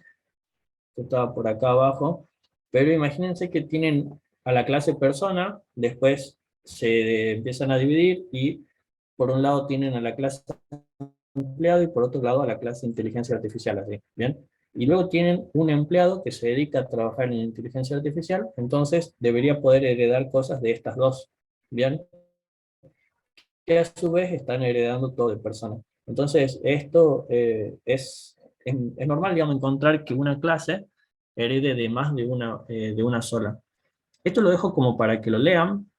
que estaba por acá abajo, pero imagínense que tienen a la clase persona, después se empiezan a dividir y por un lado tienen a la clase empleado y por otro lado a la clase inteligencia artificial, así, ¿bien? Y luego tienen un empleado que se dedica a trabajar en inteligencia artificial, entonces debería poder heredar cosas de estas dos, ¿bien? Que a su vez están heredando todo de persona. Entonces, esto es normal, digamos, encontrar que una clase herede de más de una sola. Esto lo dejo como para que lo lean,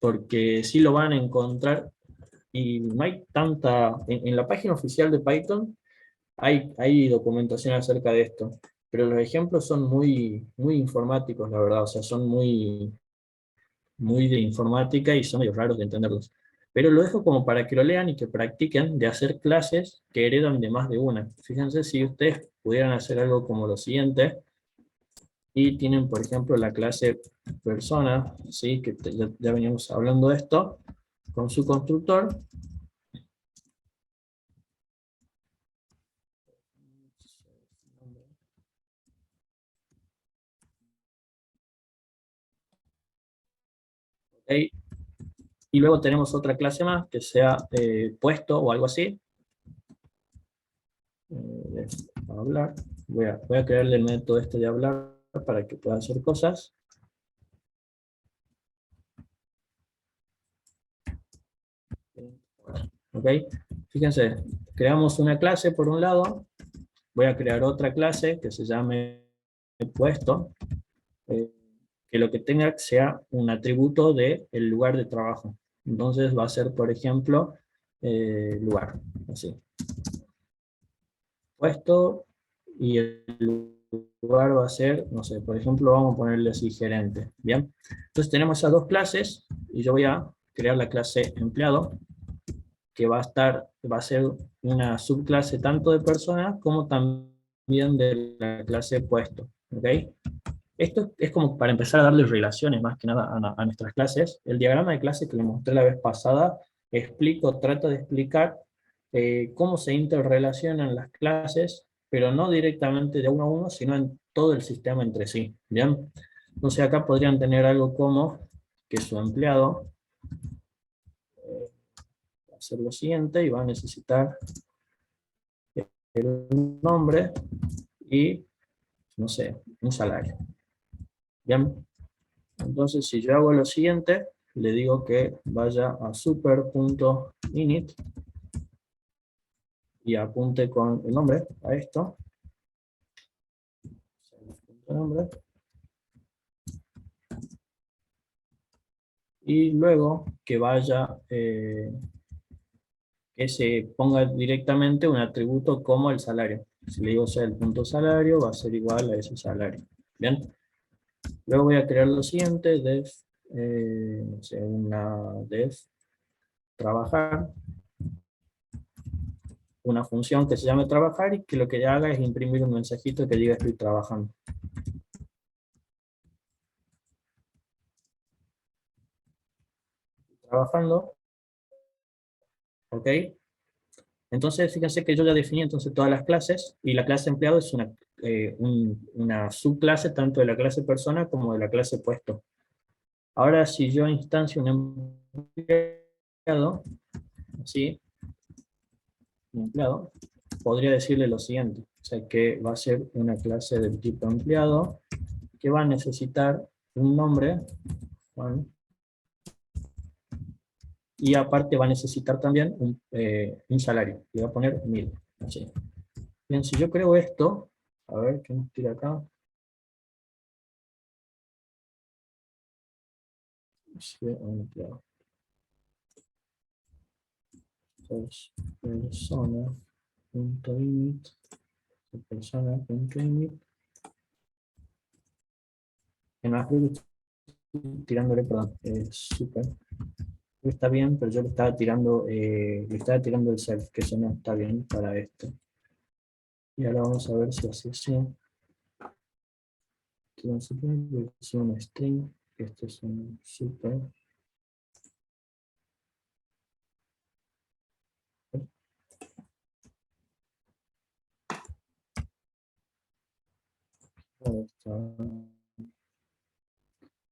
porque sí lo van a encontrar, y no hay tanta, en la página oficial de Python hay documentación acerca de esto, pero los ejemplos son muy informáticos, la verdad, o sea, son muy de informática y son medio raros de entenderlos. Pero lo dejo como para que lo lean y que practiquen de hacer clases que heredan de más de una. Fíjense si ustedes pudieran hacer algo como lo siguiente, y tienen, por ejemplo, la clase persona, ¿sí? Que ya veníamos hablando de esto, con su constructor. ¿Okay? Y luego tenemos otra clase más, que sea puesto o algo así. Hablar. Voy a crearle el método este de hablar para que pueda hacer cosas. ¿Ok? Fíjense, creamos una clase por un lado, voy a crear otra clase que se llame puesto, que lo que tenga sea un atributo del lugar de trabajo. Entonces va a ser, por ejemplo, lugar, así. Puesto, y el lugar va a ser, no sé, por ejemplo, vamos a ponerle así gerente, ¿bien? Entonces tenemos esas dos clases, y yo voy a crear la clase empleado, que va a ser una subclase tanto de persona como también de la clase puesto, ¿ok? Esto es como para empezar a darle relaciones más que nada a nuestras clases. El diagrama de clase que les mostré la vez pasada, trata de explicar cómo se interrelacionan las clases, pero no directamente de uno a uno, sino en todo el sistema entre sí, ¿bien? Entonces acá podrían tener algo como que su empleado va a hacer lo siguiente y va a necesitar un nombre y, no sé, un salario. Bien, entonces si yo hago lo siguiente, le digo que vaya a super.init y apunte con el nombre a esto. Nombre. Y luego que vaya, que se ponga directamente un atributo como el salario. Si le digo sea el punto salario, va a ser igual a ese salario. Bien. Luego voy a crear lo siguiente, def, no sé, una def trabajar, una función que se llame trabajar y que lo que haga es imprimir un mensajito que diga estoy trabajando. Trabajando, ¿ok? Entonces, fíjense que yo ya definí entonces todas las clases, y la clase empleado es una subclase tanto de la clase persona como de la clase puesto. Ahora, si yo instancio un empleado, así, un empleado, podría decirle lo siguiente, o sea que va a ser una clase del tipo empleado, que va a necesitar un nombre, Juan, y aparte va a necesitar también un salario, le voy a poner 1000. Así. Bien, si yo creo esto, a ver, ¿qué nos tira acá? Sí, empleado. Entonces, persona.init, persona.init. En más tirándole, perdón, super. Está bien, pero yo le estaba tirando el self, que eso no está bien para esto. Y ahora vamos a ver si así sí. Aquí vamos a poner un string, este es un super.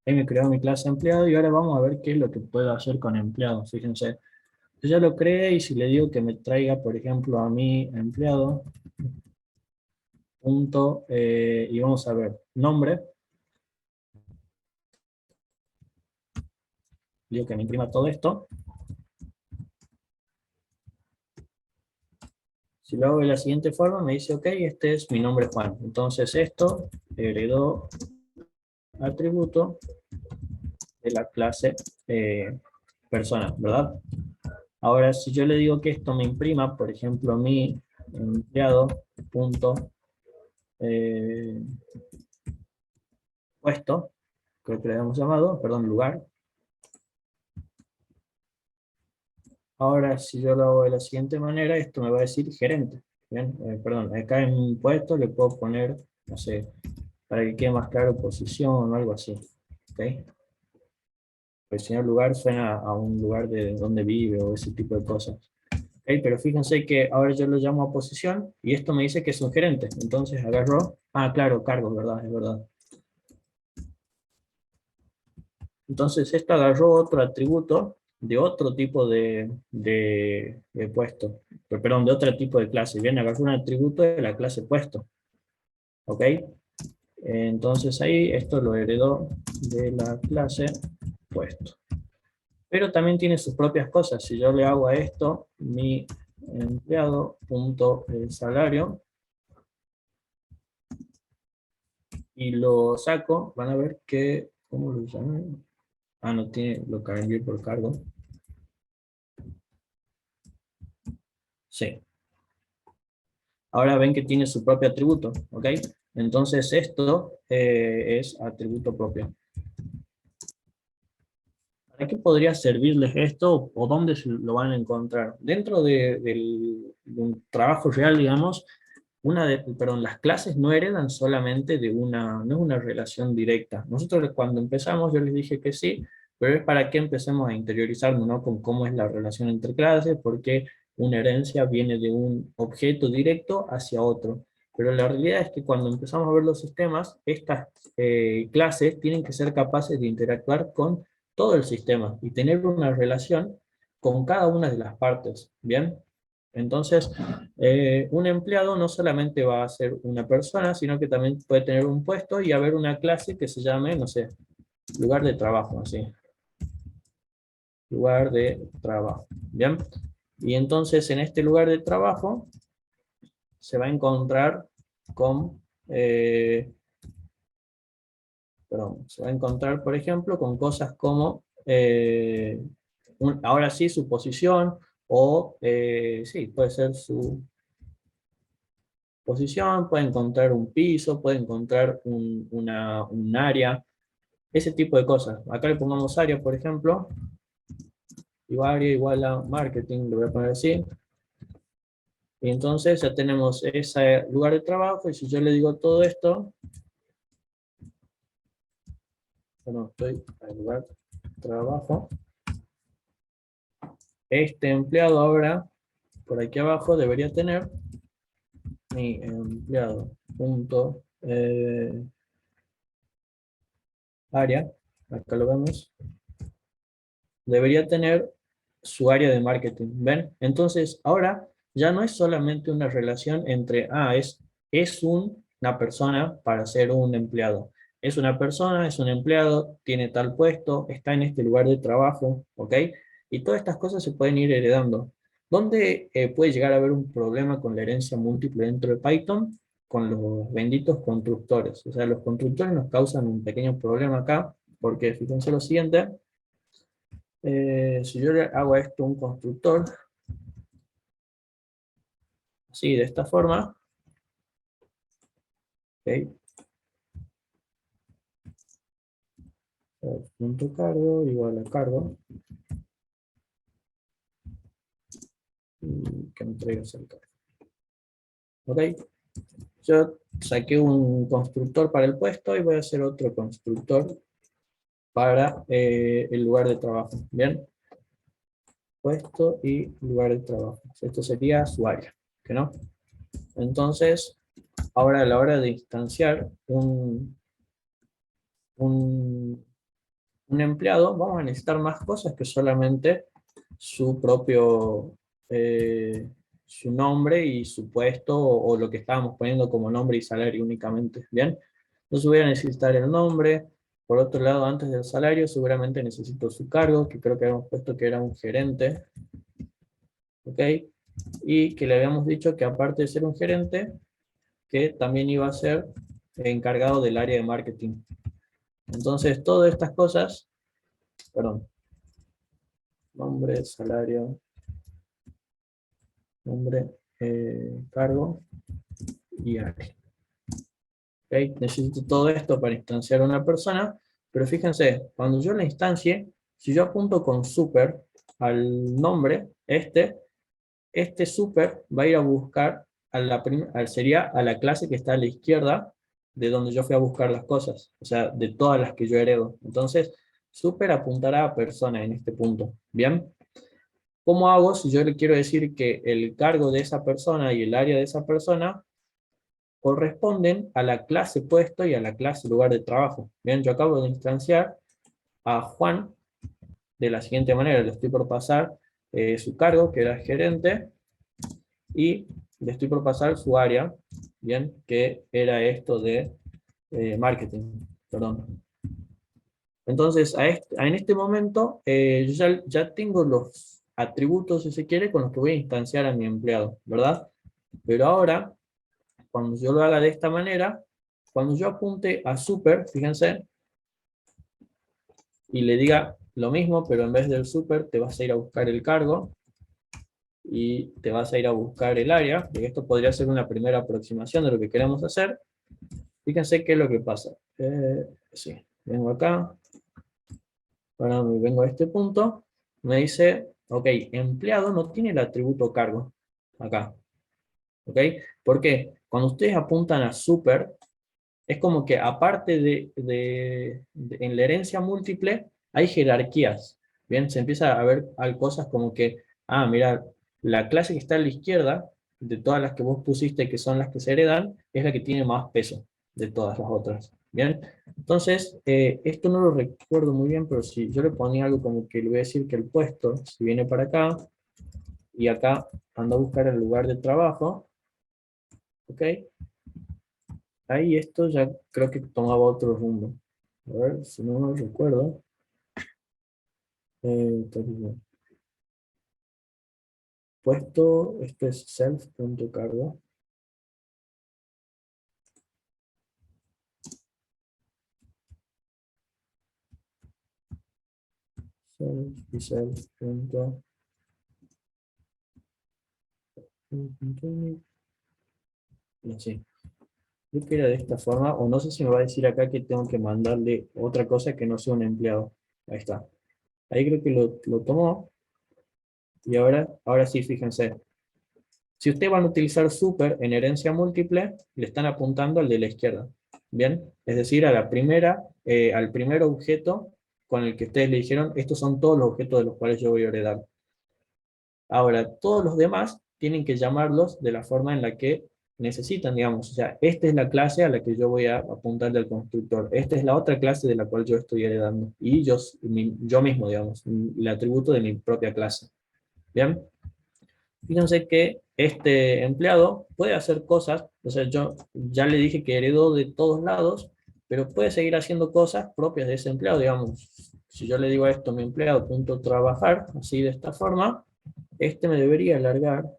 Ahí me he creado mi clase empleado y ahora vamos a ver qué es lo que puedo hacer con empleado. Fíjense, yo ya lo creé y si le digo que me traiga, por ejemplo, a mi empleado, punto, y vamos a ver, nombre, digo que me imprima todo esto. Si lo hago de la siguiente forma, me dice, ok, este es mi nombre Juan. Entonces esto heredó atributo de la clase persona, ¿verdad? Ahora, si yo le digo que esto me imprima, por ejemplo, mi empleado punto puesto, creo que le habíamos llamado, perdón, lugar. Ahora, si yo lo hago de la siguiente manera, esto me va a decir gerente. Bien, perdón, acá en puesto le puedo poner, no sé, para que quede más claro, posición o algo así. ¿Ok? Pues si no, lugar suena a un lugar de donde vive o ese tipo de cosas. ¿Ok? Pero fíjense que ahora yo lo llamo a posición y esto me dice que es un gerente. Entonces agarro, claro, cargo, ¿verdad? Es verdad. Entonces esto agarró otro atributo de otro tipo de puesto, perdón, de otro tipo de clase. Bien, agarró un atributo de la clase puesto. ¿Ok? Entonces ahí esto lo heredó de la clase puesto. Pero también tiene sus propias cosas. Si yo le hago a esto, mi empleado punto salario, y lo saco, van a ver que, ¿cómo lo llaman? No tiene, lo cambié por cargo. Sí. Ahora ven que tiene su propio atributo, ¿ok? Entonces esto es atributo propio. ¿Para qué podría servirles esto o dónde lo van a encontrar? Dentro de un trabajo real, digamos, las clases no heredan solamente no es una relación directa. Nosotros cuando empezamos yo les dije que sí, pero es para que empecemos a interiorizarnos, ¿no? Con cómo es la relación entre clases, porque una herencia viene de un objeto directo hacia otro. Pero la realidad es que cuando empezamos a ver los sistemas, estas clases tienen que ser capaces de interactuar con todo el sistema y tener una relación con cada una de las partes, ¿bien? Entonces, un empleado no solamente va a ser una persona, sino que también puede tener un puesto y haber una clase que se llame, no sé, lugar de trabajo, así. Lugar de trabajo, ¿bien? Y entonces en este lugar de trabajo se va a encontrar con, se va a encontrar, por ejemplo, con cosas como, ahora sí, su posición, o, sí, puede ser su posición, puede encontrar un piso, puede encontrar un área, ese tipo de cosas. Acá le pongamos área, por ejemplo, y área igual a marketing, lo voy a poner así. Y entonces ya tenemos ese lugar de trabajo, y si yo le digo todo esto, bueno, estoy en lugar de trabajo, este empleado ahora, por aquí abajo, debería tener mi empleado punto área, acá lo vemos, debería tener su área de marketing, ¿ven? Entonces, ahora ya no es solamente una relación entre, es una persona para ser un empleado. Es una persona, es un empleado, tiene tal puesto, está en este lugar de trabajo, ¿ok? Y todas estas cosas se pueden ir heredando. ¿Dónde puede llegar a haber un problema con la herencia múltiple dentro de Python? Con los benditos constructores. O sea, los constructores nos causan un pequeño problema acá, porque fíjense lo siguiente, si yo le hago a esto un constructor, así, de esta forma, ¿ok? Punto cargo igual a cargo, y que me traiga el cargo. ¿Ok? Yo saqué un constructor para el puesto y voy a hacer otro constructor para el lugar de trabajo. ¿Bien? Puesto y lugar de trabajo. Esto sería su área, ¿que no? Entonces, ahora a la hora de instanciar un empleado, vamos a necesitar más cosas que solamente su propio, su nombre y su puesto, o lo que estábamos poniendo como nombre y salario únicamente, ¿bien? Entonces voy a necesitar el nombre. Por otro lado, antes del salario, seguramente necesito su cargo, que creo que habíamos puesto que era un gerente, ¿ok? Y que le habíamos dicho que aparte de ser un gerente, que también iba a ser encargado del área de marketing. Entonces, todas estas cosas, perdón, nombre, salario, nombre, cargo y área. ¿Okay? Necesito todo esto para instanciar a una persona, pero fíjense, cuando yo la instancie, si yo apunto con super al nombre, este super va a ir a buscar sería a la clase que está a la izquierda de donde yo fui a buscar las cosas, o sea, de todas las que yo heredo. Entonces, super apuntará a persona en este punto, ¿bien? ¿Cómo hago si yo le quiero decir que el cargo de esa persona y el área de esa persona corresponden a la clase puesto y a la clase lugar de trabajo? Bien, yo acabo de instanciar a Juan de la siguiente manera, le estoy por pasar su cargo, que era gerente, y le estoy por pasar su área, bien, que era esto de marketing, perdón. Entonces, en este momento, yo ya tengo los atributos, si se quiere, con los que voy a instanciar a mi empleado, ¿verdad? Pero ahora, cuando yo lo haga de esta manera, cuando yo apunte a super, fíjense, y le diga lo mismo, pero en vez del super, te vas a ir a buscar el cargo, y te vas a ir a buscar el área, y esto podría ser una primera aproximación de lo que queremos hacer. Fíjense qué es lo que pasa. Sí, vengo acá, ahora vengo a este punto, me dice, ok, empleado no tiene el atributo cargo, acá. ¿Ok? ¿Por qué? Cuando ustedes apuntan a super, es como que aparte en la herencia múltiple, hay jerarquías. Bien, se empieza a ver cosas como que, mira, la clase que está a la izquierda, de todas las que vos pusiste que son las que se heredan, es la que tiene más peso de todas las otras. Bien, entonces, esto no lo recuerdo muy bien, pero si yo le ponía algo como que le voy a decir que el puesto, si viene para acá, y acá ando a buscar el lugar de trabajo, ¿ok? Ahí esto ya creo que tomaba otro rumbo. A ver, si no me recuerdo. Puesto, esto es self.cargo. Self y self. Y así. Creo que era de esta forma, o no sé si me va a decir acá que tengo que mandarle otra cosa que no sea un empleado. Ahí está. Ahí creo que lo tomó. Y ahora sí, fíjense. Si ustedes van a utilizar super en herencia múltiple, le están apuntando al de la izquierda. ¿Bien? Es decir, a la primera, al primer objeto con el que ustedes le dijeron, estos son todos los objetos de los cuales yo voy a heredar. Ahora, todos los demás tienen que llamarlos de la forma en la que necesitan, digamos. O sea, esta es la clase a la que yo voy a apuntarle al constructor. Esta es la otra clase de la cual yo estoy heredando. Y yo mismo, digamos, el atributo de mi propia clase. ¿Bien? Fíjense que este empleado puede hacer cosas, o sea, yo ya le dije que heredó de todos lados, pero puede seguir haciendo cosas propias de ese empleado, digamos. Si yo le digo a esto, mi empleado, punto trabajar, así de esta forma, este me debería alargar,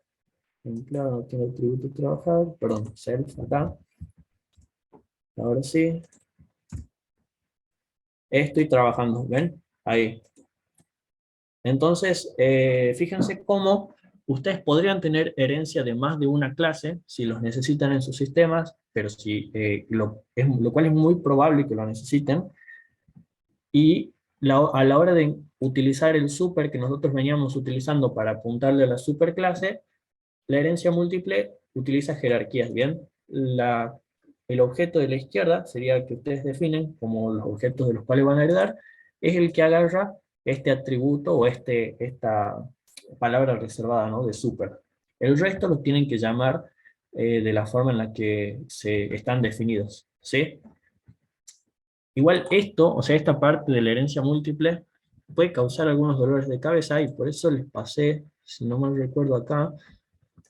empleado no tiene atributo trabajar, perdón, self acá, ahora sí, estoy trabajando, ¿ven? Ahí. Entonces, fíjense cómo ustedes podrían tener herencia de más de una clase si los necesitan en sus sistemas, pero lo cual es muy probable que lo necesiten, y a la hora de utilizar el super que nosotros veníamos utilizando para apuntarle a la superclase, la herencia múltiple utiliza jerarquías, ¿bien? El objeto de la izquierda sería el que ustedes definen como los objetos de los cuales van a heredar, es el que agarra este atributo o esta palabra reservada, ¿no? De super. El resto los tienen que llamar de la forma en la que se están definidos, ¿sí? Igual esto, o sea, esta parte de la herencia múltiple puede causar algunos dolores de cabeza y por eso les pasé, si no mal recuerdo acá,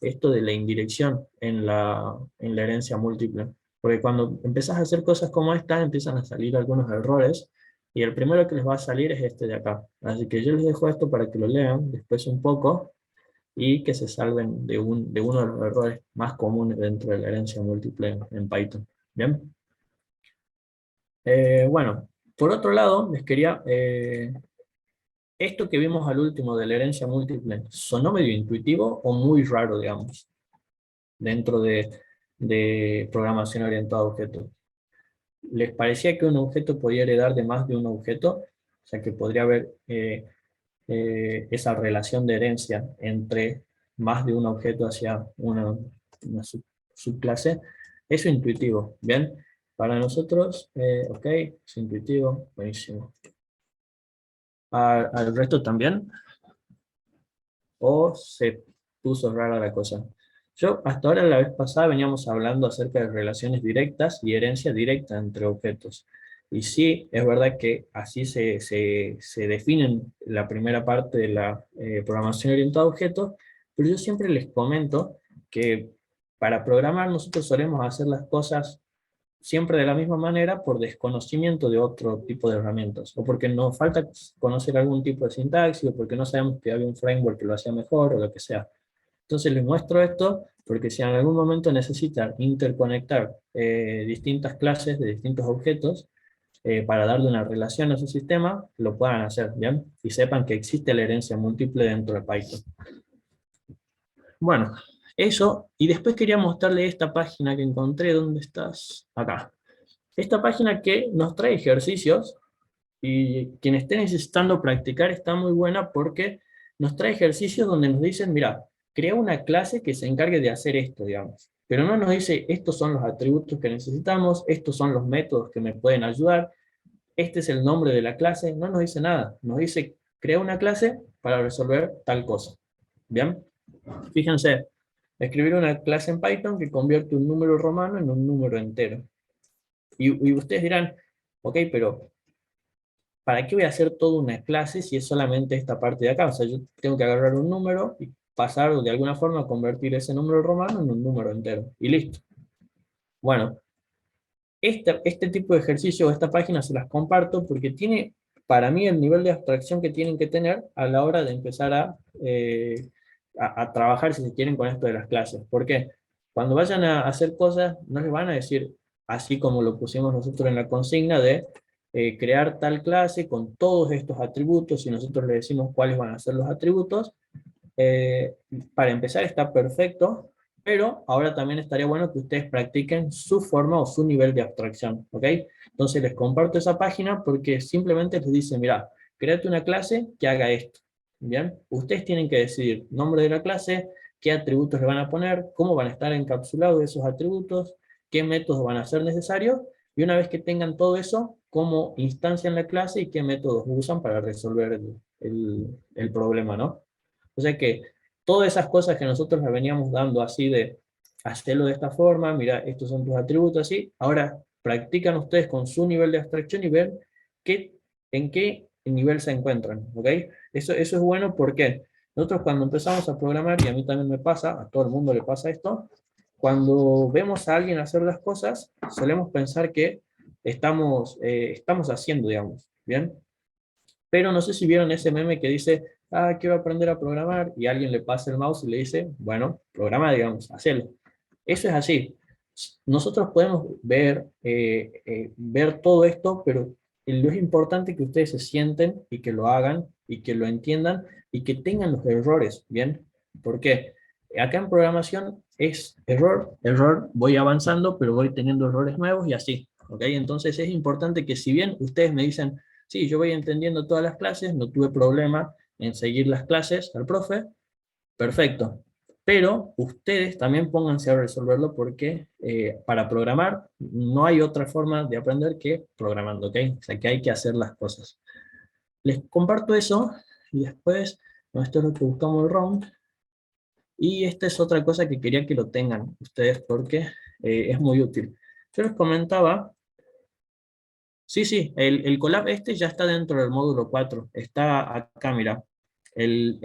esto de la indirección en la herencia múltiple. Porque cuando empezás a hacer cosas como esta, empiezan a salir algunos errores, y el primero que les va a salir es este de acá. Así que yo les dejo esto para que lo lean después un poco, y que se salven de uno de los errores más comunes dentro de la herencia múltiple en Python. ¿Bien? Bueno, por otro lado, les quería... esto que vimos al último de la herencia múltiple, ¿sonó medio intuitivo o muy raro, digamos, dentro de programación orientada a objetos? ¿Les parecía que un objeto podía heredar de más de un objeto? O sea, que podría haber esa relación de herencia entre más de un objeto hacia una subclase, eso es intuitivo, ¿bien? Para nosotros, ok, es intuitivo, buenísimo. ¿Al resto también? ¿O se puso rara la cosa? Yo, hasta ahora, la vez pasada, veníamos hablando acerca de relaciones directas y herencia directa entre objetos. Y sí, es verdad que así se definen la primera parte de la programación orientada a objetos, pero yo siempre les comento que para programar nosotros solemos hacer las cosas siempre de la misma manera por desconocimiento de otro tipo de herramientas, o porque nos falta conocer algún tipo de sintaxis, o porque no sabemos que había un framework que lo hacía mejor, o lo que sea. Entonces les muestro esto, porque si en algún momento necesitan interconectar distintas clases de distintos objetos, para darle una relación a su sistema, lo puedan hacer, ¿bien? Y sepan que existe la herencia múltiple dentro de Python. Bueno, eso, y después quería mostrarle esta página que encontré. ¿Dónde estás? Acá. Esta página que nos trae ejercicios, y quien esté necesitando practicar está muy buena porque nos trae ejercicios donde nos dicen, mira, crea una clase que se encargue de hacer esto, digamos. Pero no nos dice, estos son los atributos que necesitamos, estos son los métodos que me pueden ayudar, este es el nombre de la clase, no nos dice nada. Nos dice, crea una clase para resolver tal cosa. ¿Bien? Fíjense, escribir una clase en Python que convierte un número romano en un número entero. Y ustedes dirán, ok, pero ¿para qué voy a hacer toda una clase si es solamente esta parte de acá? O sea, yo tengo que agarrar un número y pasar de alguna forma a convertir ese número romano en un número entero. Y listo. Bueno, este tipo de ejercicio o esta página se las comparto porque tiene, para mí, el nivel de abstracción que tienen que tener a la hora de empezar a trabajar, si se quieren, con esto de las clases. ¿Por qué? Cuando vayan a hacer cosas, no les van a decir, así como lo pusimos nosotros en la consigna, de crear tal clase con todos estos atributos, y nosotros le decimos cuáles van a ser los atributos. eh, para empezar está perfecto, pero ahora también estaría bueno que ustedes practiquen su forma o su nivel de abstracción, ¿ok? Entonces les comparto esa página porque simplemente les dice, mira, créate una clase que haga esto, ¿bien? Ustedes tienen que decidir nombre de la clase, qué atributos le van a poner, cómo van a estar encapsulados esos atributos, qué métodos van a ser necesarios, y una vez que tengan todo eso, cómo instancian la clase y qué métodos usan para resolver el problema, ¿no? O sea que todas esas cosas que nosotros le veníamos dando así de hacerlo de esta forma, mira, estos son tus atributos, así, ahora practican ustedes con su nivel de abstracción y ven en qué nivel se encuentran, ¿ok? Eso es bueno porque nosotros cuando empezamos a programar, y a mí también me pasa, a todo el mundo le pasa esto, cuando vemos a alguien hacer las cosas, solemos pensar que estamos haciendo, digamos, ¿bien? Pero no sé si vieron ese meme que dice, quiero aprender a programar, y alguien le pasa el mouse y le dice, bueno, programa, digamos, hacelo. Eso es así. Nosotros podemos ver todo esto, pero lo es importante que ustedes se sienten y que lo hagan y que lo entiendan y que tengan los errores, ¿bien? ¿Por qué? Acá en programación es error, error, voy avanzando, pero voy teniendo errores nuevos y así, ¿ok? Entonces es importante que si bien ustedes me dicen, sí, yo voy entendiendo todas las clases, no tuve problema en seguir las clases al profe, perfecto. Pero ustedes también pónganse a resolverlo porque para programar no hay otra forma de aprender que programando, ¿ok? O sea que hay que hacer las cosas. Les comparto eso y después, bueno, esto es lo que buscamos el round. Y esta es otra cosa que quería que lo tengan ustedes porque es muy útil. Yo les comentaba. Sí, sí, el collab este ya está dentro del módulo 4. Está acá, mira. El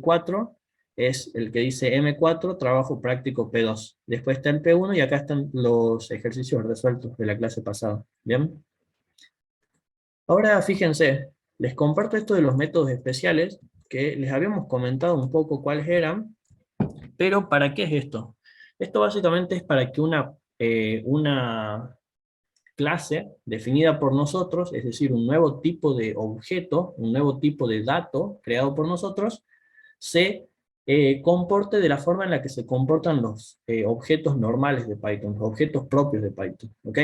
4 es el que dice M4, trabajo práctico P2. Después está el P1 y acá están los ejercicios resueltos de la clase pasada. ¿Bien? Ahora fíjense, les comparto esto de los métodos especiales, que les habíamos comentado un poco cuáles eran, pero ¿para qué es esto? Esto básicamente es para que una clase definida por nosotros, es decir, un nuevo tipo de objeto, un nuevo tipo de dato creado por nosotros, se comporte de la forma en la que se comportan los objetos normales de Python, los objetos propios de Python, ¿ok?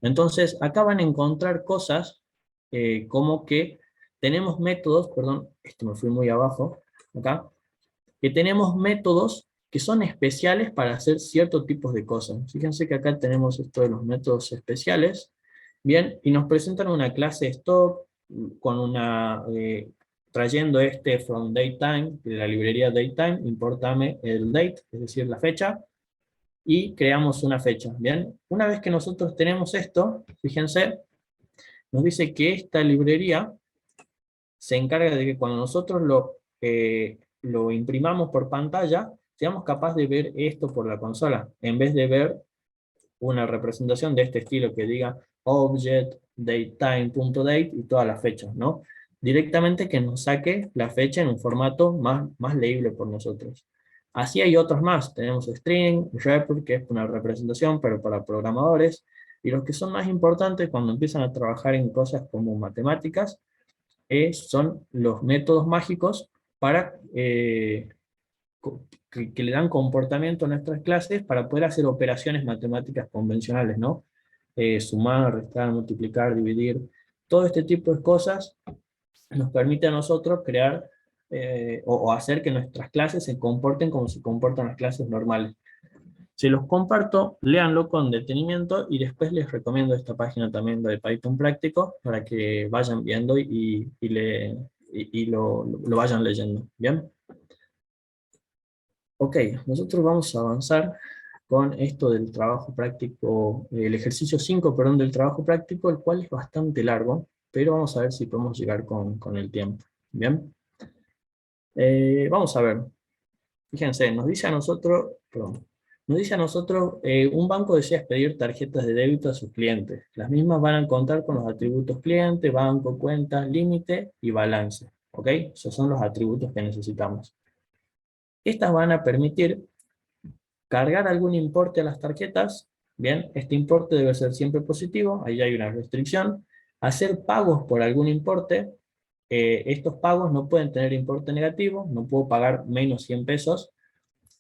Entonces, acá van a encontrar cosas como que tenemos métodos, perdón, esto me fui muy abajo, acá, que tenemos métodos que son especiales para hacer ciertos tipos de cosas. Fíjense que acá tenemos esto de los métodos especiales, bien, y nos presentan una clase stock con una, trayendo este from datetime, de la librería datetime, importame el date, es decir, la fecha, y creamos una fecha, bien. Una vez que nosotros tenemos esto, fíjense, nos dice que esta librería se encarga de que cuando nosotros lo imprimamos por pantalla, seamos capaces de ver esto por la consola, en vez de ver una representación de este estilo que diga object, datetime.date y todas las fechas, ¿no? Directamente que nos saque la fecha en un formato más leíble por nosotros. Así hay otros más, tenemos string, repr, que es una representación, pero para programadores, y los que son más importantes cuando empiezan a trabajar en cosas como matemáticas, son los métodos mágicos para que le dan comportamiento a nuestras clases para poder hacer operaciones matemáticas convencionales, ¿no? Sumar, restar, multiplicar, dividir, todo este tipo de cosas nos permite a nosotros crear o hacer que nuestras clases se comporten como se comportan las clases normales. Se los comparto, léanlo con detenimiento y después les recomiendo esta página también de Python Práctico para que vayan viendo y lo vayan leyendo. ¿Bien? Ok, nosotros vamos a avanzar con esto del trabajo práctico, el ejercicio 5, perdón, del trabajo práctico, el cual es bastante largo, pero vamos a ver si podemos llegar con el tiempo. ¿Bien? Vamos a ver. Fíjense, nos dice a nosotros, perdón, nos dice a nosotros, un banco desea expedir tarjetas de débito a sus clientes. Las mismas van a contar con los atributos cliente, banco, cuenta, límite y balance. ¿Ok? Esos son los atributos que necesitamos. Estas van a permitir cargar algún importe a las tarjetas. Bien, este importe debe ser siempre positivo, ahí hay una restricción. Hacer pagos por algún importe. Estos pagos no pueden tener importe negativo, no puedo pagar menos 100 pesos.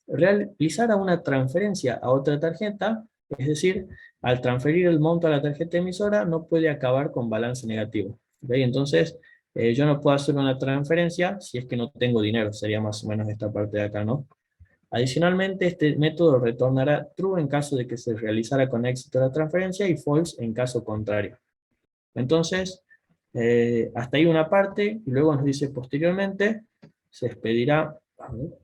Realizar una transferencia a otra tarjeta, es decir, al transferir el monto a la tarjeta emisora, no puede acabar con balance negativo. ¿Okay? Entonces, yo no puedo hacer una transferencia si es que no tengo dinero, sería más o menos esta parte de acá, ¿no? Adicionalmente, este método retornará true en caso de que se realizara con éxito la transferencia y false en caso contrario. Entonces, hasta ahí una parte, y luego nos dice posteriormente, se expedirá, a ver,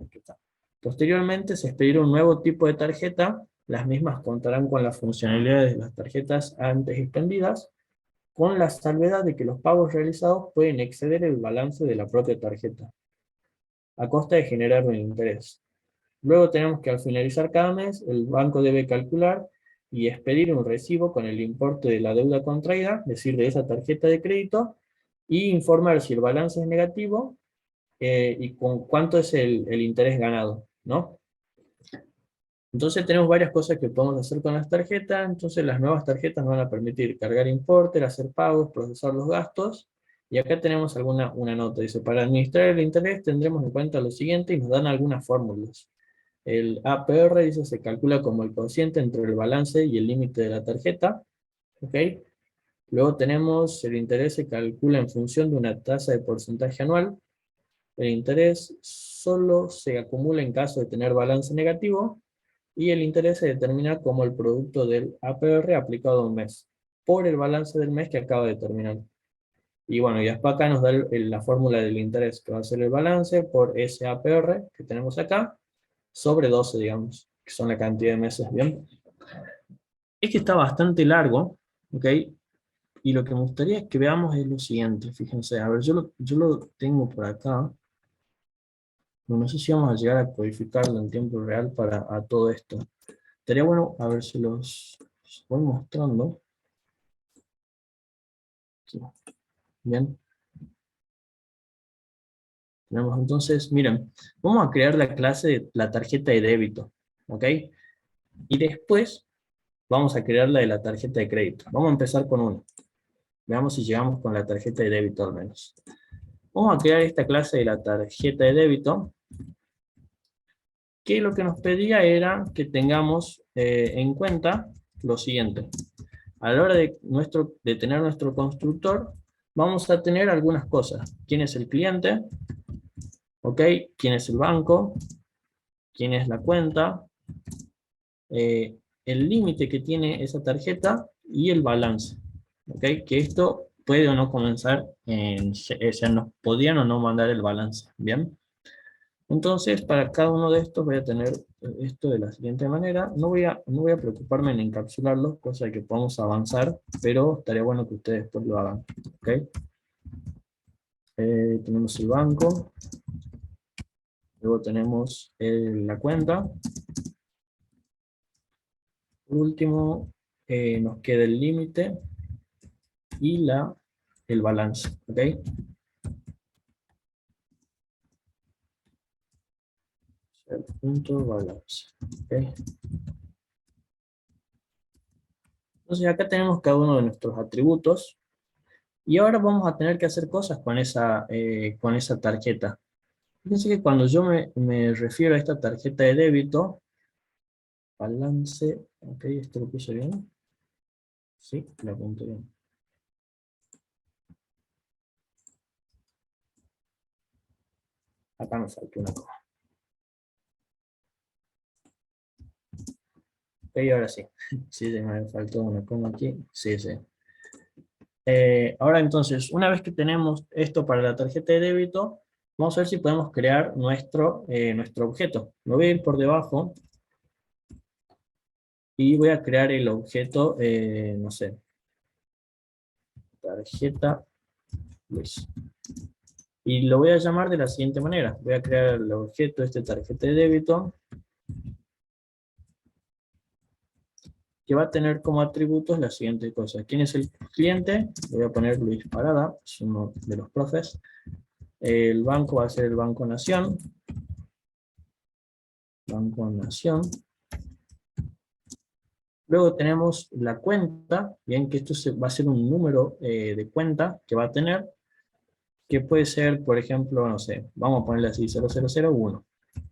aquí está. Posteriormente se expedirá un nuevo tipo de tarjeta, las mismas contarán con las funcionalidades de las tarjetas antes expendidas, con la salvedad de que los pagos realizados pueden exceder el balance de la propia tarjeta, a costa de generar un interés. Luego tenemos que al finalizar cada mes, el banco debe calcular y expedir un recibo con el importe de la deuda contraída, es decir, de esa tarjeta de crédito, y informar si el balance es negativo y con cuánto es el interés ganado, ¿no? Entonces tenemos varias cosas que podemos hacer con las tarjetas. Entonces las nuevas tarjetas nos van a permitir cargar importe, hacer pagos, procesar los gastos. Y acá tenemos una nota, dice, para administrar el interés tendremos en cuenta lo siguiente y nos dan algunas fórmulas. El APR, dice, se calcula como el cociente entre el balance y el límite de la tarjeta. ¿Ok? Luego tenemos el interés se calcula en función de una tasa de porcentaje anual. El interés solo se acumula en caso de tener balance negativo. Y el interés se determina como el producto del APR aplicado a un mes, por el balance del mes que acaba de terminar. Y bueno, y después acá nos da la fórmula del interés, que va a ser el balance por ese APR que tenemos acá, sobre 12, digamos, que son la cantidad de meses, ¿bien? Es que está bastante largo, ¿ok? Y lo que me gustaría es que veamos es lo siguiente, fíjense, a ver, yo lo tengo por acá, no sé si vamos a llegar a codificarlo en tiempo real para todo esto. Estaría bueno, a ver si los voy mostrando. Aquí. Bien. Tenemos entonces, miren, vamos a crear la clase de la tarjeta de débito, ¿ok? Y después vamos a crear la de la tarjeta de crédito. Vamos a empezar con una. Veamos si llegamos con la tarjeta de débito al menos. Vamos a crear esta clase de la tarjeta de débito, que lo que nos pedía era que tengamos en cuenta lo siguiente. A la hora de tener nuestro constructor, vamos a tener algunas cosas. ¿Quién es el cliente? ¿Ok? ¿Quién es el banco? ¿Quién es la cuenta? El límite que tiene esa tarjeta y el balance. ¿Ok? Que esto puede o no comenzar, o sea, nos podrían o no mandar el balance. ¿Bien? Entonces, para cada uno de estos voy a tener esto de la siguiente manera. No voy a preocuparme en encapsularlos, cosa que podamos avanzar, pero estaría bueno que ustedes después lo hagan. ¿Ok? Tenemos el banco, luego tenemos la cuenta. Por último, nos queda el límite y el balance. ¿Ok? El punto balance. ¿Ok? Entonces acá tenemos cada uno de nuestros atributos. Y ahora vamos a tener que hacer cosas con esa tarjeta. Fíjense que cuando yo me refiero a esta tarjeta de débito, balance, ok, esto lo puse bien. Sí, lo apunté bien. Acá me faltó una cosa. Ok, ahora sí. Sí, me faltó una coma aquí. Sí, sí. Ahora entonces, una vez que tenemos esto para la tarjeta de débito, vamos a ver si podemos crear nuestro objeto. Me voy a ir por debajo y voy a crear el objeto, no sé, tarjeta Luis. Y lo voy a llamar de la siguiente manera. Voy a crear el objeto de esta tarjeta de débito, que va a tener como atributos la siguiente cosa. ¿Quién es el cliente? Le voy a poner Luis Parada, es uno de los profes. El banco va a ser el Banco Nación. Banco Nación. Luego tenemos la cuenta, bien que esto va a ser un número de cuenta que va a tener, que puede ser, por ejemplo, no sé, vamos a ponerle así, 0001.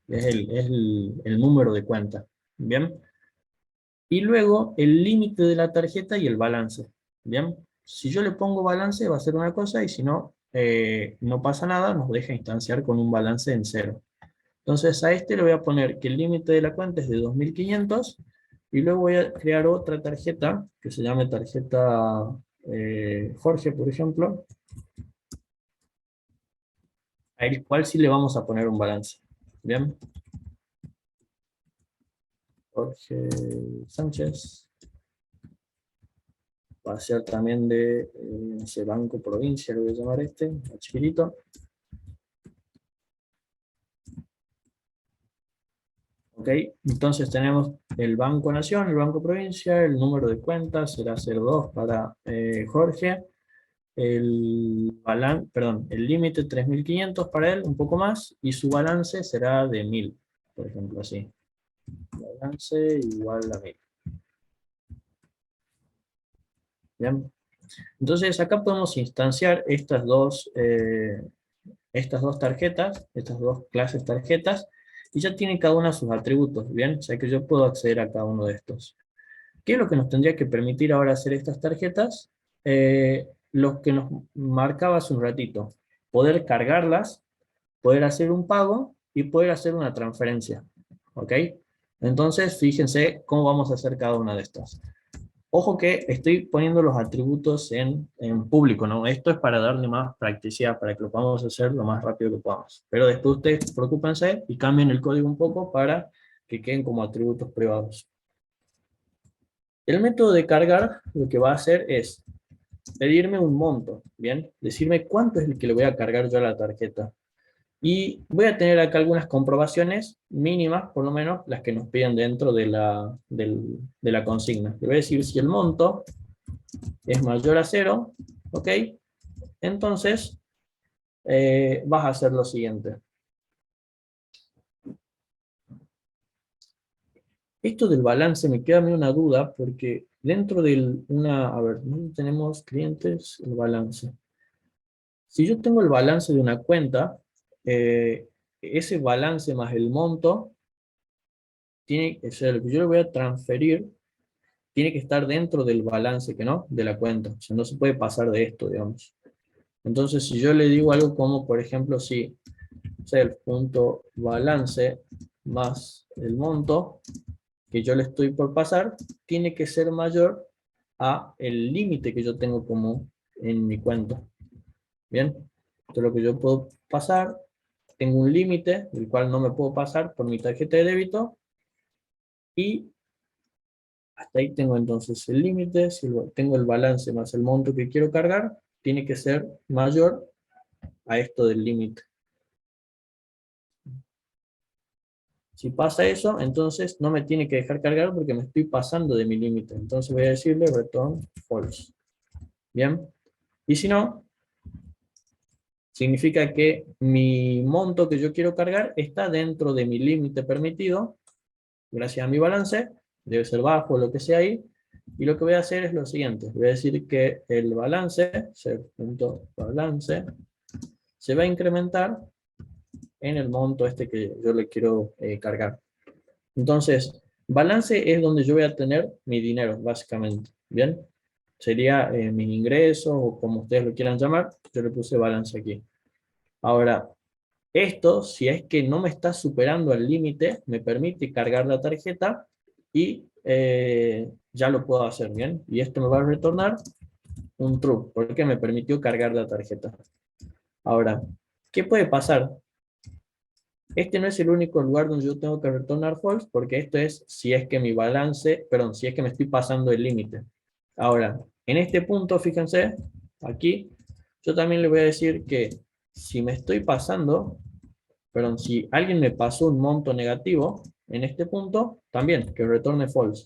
Es el número de cuenta. Bien. Y luego el límite de la tarjeta y el balance. ¿Bien? Si yo le pongo balance va a ser una cosa y si no, no pasa nada, nos deja instanciar con un balance en cero. Entonces a este le voy a poner que el límite de la cuenta es de 2500 y luego voy a crear otra tarjeta que se llame tarjeta Jorge, por ejemplo, a el cual sí le vamos a poner un balance. ¿Bien? Jorge Sánchez. Va a ser también de, no sé, Banco Provincia, lo voy a llamar este, chiquitito. Ok, entonces tenemos el Banco Nación, el Banco Provincia, el número de cuentas será 02 para Jorge, el límite 3500 para él, un poco más, y su balance será de 1000, por ejemplo, así. Balance igual a 1000. Bien. Entonces acá podemos instanciar estas dos tarjetas, estas dos clases tarjetas, y ya tienen cada una sus atributos, ¿bien? O sea que yo puedo acceder a cada uno de estos. ¿Qué es lo que nos tendría que permitir ahora hacer estas tarjetas? Lo que nos marcaba hace un ratito. Poder cargarlas, poder hacer un pago y poder hacer una transferencia. ¿Ok? Entonces, fíjense cómo vamos a hacer cada una de estas. Ojo que estoy poniendo los atributos en público, ¿no? Esto es para darle más practicidad, para que lo podamos hacer lo más rápido que podamos. Pero después ustedes preocúpense y cambien el código un poco para que queden como atributos privados. El método de cargar lo que va a hacer es pedirme un monto, ¿bien? Decirme cuánto es el que le voy a cargar yo a la tarjeta. Y voy a tener acá algunas comprobaciones mínimas, por lo menos las que nos piden dentro de la consigna. Le voy a decir si el monto es mayor a 0, ¿ok? Entonces vas a hacer lo siguiente. Esto del balance me queda a mí una duda, porque dentro a ver, ¿dónde tenemos clientes? El balance. Si yo tengo el balance de una cuenta, ese balance más el monto, tiene que ser, lo que yo le voy a transferir, tiene que estar dentro del balance, que no, de la cuenta. O sea, no se puede pasar de esto, digamos. Entonces, si yo le digo algo como, por ejemplo, si self.balance más el monto que yo le estoy por pasar, tiene que ser mayor a el límite que yo tengo como en mi cuenta. Bien, esto es lo que yo puedo pasar. Tengo un límite, el cual no me puedo pasar por mi tarjeta de débito, y hasta ahí tengo entonces el límite. Si tengo el balance más el monto que quiero cargar, tiene que ser mayor a esto del límite. Si pasa eso, entonces no me tiene que dejar cargar porque me estoy pasando de mi límite. Entonces voy a decirle return false. Bien, y si no, significa que mi monto que yo quiero cargar está dentro de mi límite permitido, gracias a mi balance, debe ser bajo, lo que sea ahí, y lo que voy a hacer es lo siguiente, voy a decir que el balance, ser.balance, se va a incrementar en el monto este que yo le quiero cargar. Entonces, balance es donde yo voy a tener mi dinero, básicamente, ¿bien? Sería mi ingreso, o como ustedes lo quieran llamar, yo le puse balance aquí. Ahora, esto, si es que no me está superando el límite, me permite cargar la tarjeta y ya lo puedo hacer, ¿bien? Y esto me va a retornar un true, porque me permitió cargar la tarjeta. Ahora, ¿qué puede pasar? Este no es el único lugar donde yo tengo que retornar false, porque esto es si es que mi balance, perdón, si es que me estoy pasando el límite. Ahora, en este punto, fíjense, aquí, yo también le voy a decir que si me estoy pasando, perdón, si alguien me pasó un monto negativo, en este punto, también, que retorne false.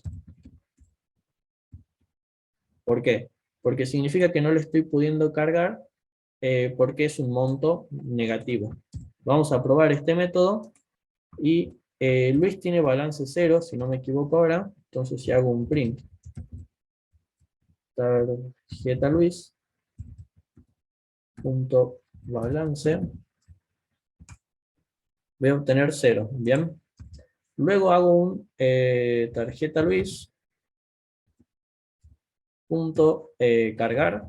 ¿Por qué? Porque significa que no le estoy pudiendo cargar porque es un monto negativo. Vamos a probar este método y Luis tiene balance 0, si no me equivoco ahora, entonces si hago un print tarjeta Luis punto balance, voy a obtener 0, ¿bien? Luego hago un tarjeta Luis punto cargar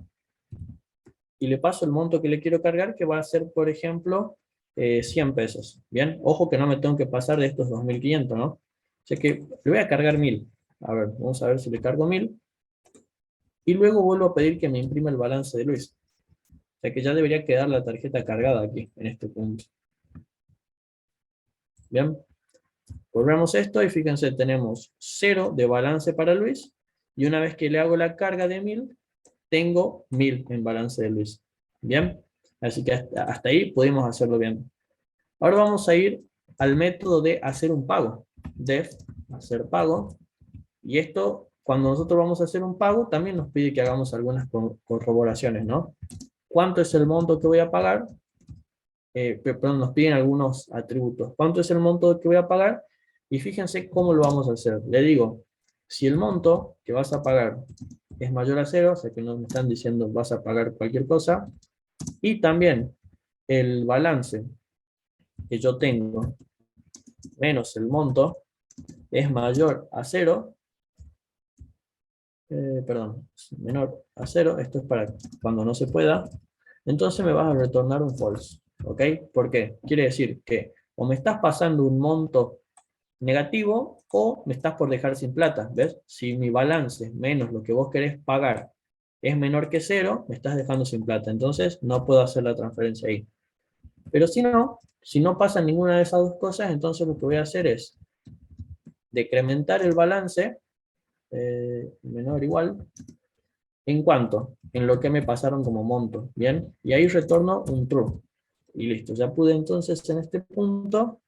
y le paso el monto que le quiero cargar, que va a ser, por ejemplo, 100 pesos. Bien, ojo que no me tengo que pasar de estos 2.500, ¿no? O sea que le voy a cargar 1.000. A ver, vamos a ver si le cargo 1.000. Y luego vuelvo a pedir que me imprima el balance de Luis. O sea que ya debería quedar la tarjeta cargada aquí, en este punto. Bien, volvemos esto y fíjense, tenemos 0 de balance para Luis. Y una vez que le hago la carga de 1.000, tengo 1.000 en balance de Luis. Bien, así que hasta ahí pudimos hacerlo bien. Ahora vamos a ir al método de hacer un pago. Def, hacer pago. Y esto, cuando nosotros vamos a hacer un pago, también nos pide que hagamos algunas corroboraciones, ¿no? ¿Cuánto es el monto que voy a pagar? Perdón, nos piden algunos atributos. ¿Cuánto es el monto que voy a pagar? Y fíjense cómo lo vamos a hacer. Le digo, si el monto que vas a pagar es mayor a 0, o sea que no me están diciendo vas a pagar cualquier cosa, y también el balance que yo tengo menos el monto es mayor a 0, perdón, menor a 0, esto es para cuando no se pueda, entonces me vas a retornar un false, ¿ok? ¿Por qué? Quiere decir que o me estás pasando un monto negativo o me estás por dejar sin plata, ¿ves? Si mi balance menos lo que vos querés pagar es menor que 0, me estás dejando sin plata, entonces no puedo hacer la transferencia ahí. Pero si no pasa ninguna de esas dos cosas, entonces lo que voy a hacer es decrementar el balance, menor o igual, ¿en cuánto? En lo que me pasaron como monto, ¿bien? Y ahí retorno un true. Y listo, ya pude entonces en este punto,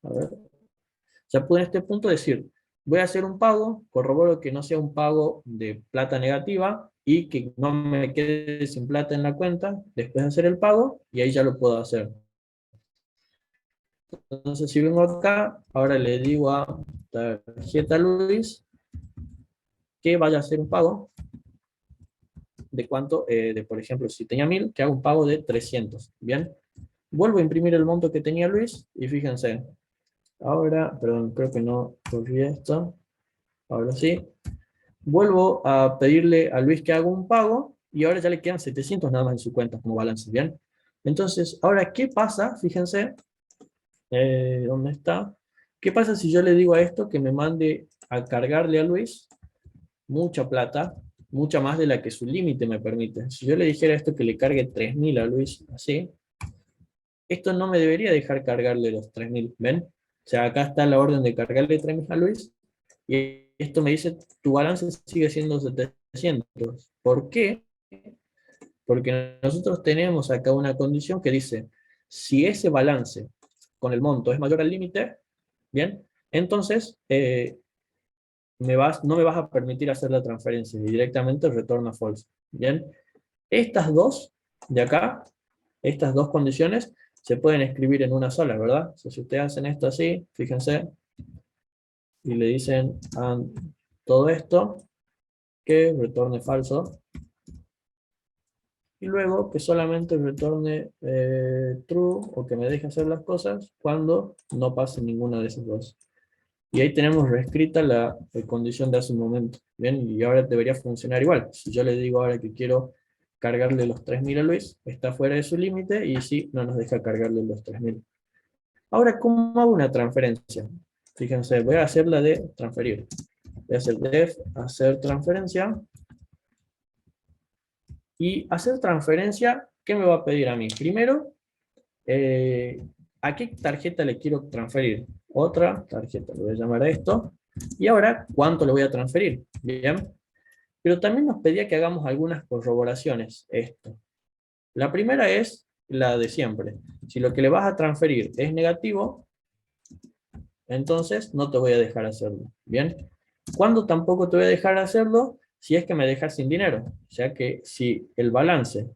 a ver, ya pude en este punto decir, voy a hacer un pago, corroboro que no sea un pago de plata negativa y que no me quede sin plata en la cuenta después de hacer el pago, y ahí ya lo puedo hacer. Entonces si vengo acá, ahora le digo a tarjeta Luis que vaya a hacer un pago de cuánto, por ejemplo, si tenía 1.000, que haga un pago de 300, ¿bien? Vuelvo a imprimir el monto que tenía Luis, y fíjense, ahora, perdón, creo que no corrí esto, ahora sí, vuelvo a pedirle a Luis que haga un pago, y ahora ya le quedan 700 nada más en su cuenta como balance, ¿bien? Entonces, ahora, ¿qué pasa? Fíjense, ¿dónde está? ¿Qué pasa si yo le digo a esto que me mande a cargarle a Luis mucha plata, mucha más de la que su límite me permite? Si yo le dijera a esto que le cargue 3.000 a Luis, así, esto no me debería dejar cargarle los 3.000, ¿ven? O sea, acá está la orden de cargarle 3.000 a Luis, y esto me dice, tu balance sigue siendo 700. ¿Por qué? Porque nosotros tenemos acá una condición que dice, si ese balance con el monto es mayor al límite, ¿bien? Entonces, no me vas a permitir hacer la transferencia y directamente retorna false, ¿bien? Estas dos de acá, estas dos condiciones, se pueden escribir en una sola, ¿verdad? O sea, si ustedes hacen esto así, fíjense, y le dicen a todo esto, que retorne falso, y luego que solamente retorne true, o que me deje hacer las cosas cuando no pase ninguna de esas dos. Y ahí tenemos reescrita la condición de hace un momento. Bien, y ahora debería funcionar igual. Si yo le digo ahora que quiero cargarle los 3.000 a Luis, está fuera de su límite y sí, no nos deja cargarle los 3.000. Ahora, ¿cómo hago una transferencia? Fíjense, voy a hacer la de transferir. Voy a hacer def, hacer transferencia. Y hacer transferencia, ¿qué me va a pedir a mí? Primero, ¿a qué tarjeta le quiero transferir? Otra tarjeta, le voy a llamar a esto. Y ahora, ¿cuánto le voy a transferir? Bien. Pero también nos pedía que hagamos algunas corroboraciones. Esto. La primera es la de siempre. Si lo que le vas a transferir es negativo, entonces no te voy a dejar hacerlo. Bien. ¿Cuándo tampoco te voy a dejar hacerlo? Si es que me dejas sin dinero. O sea que si el balance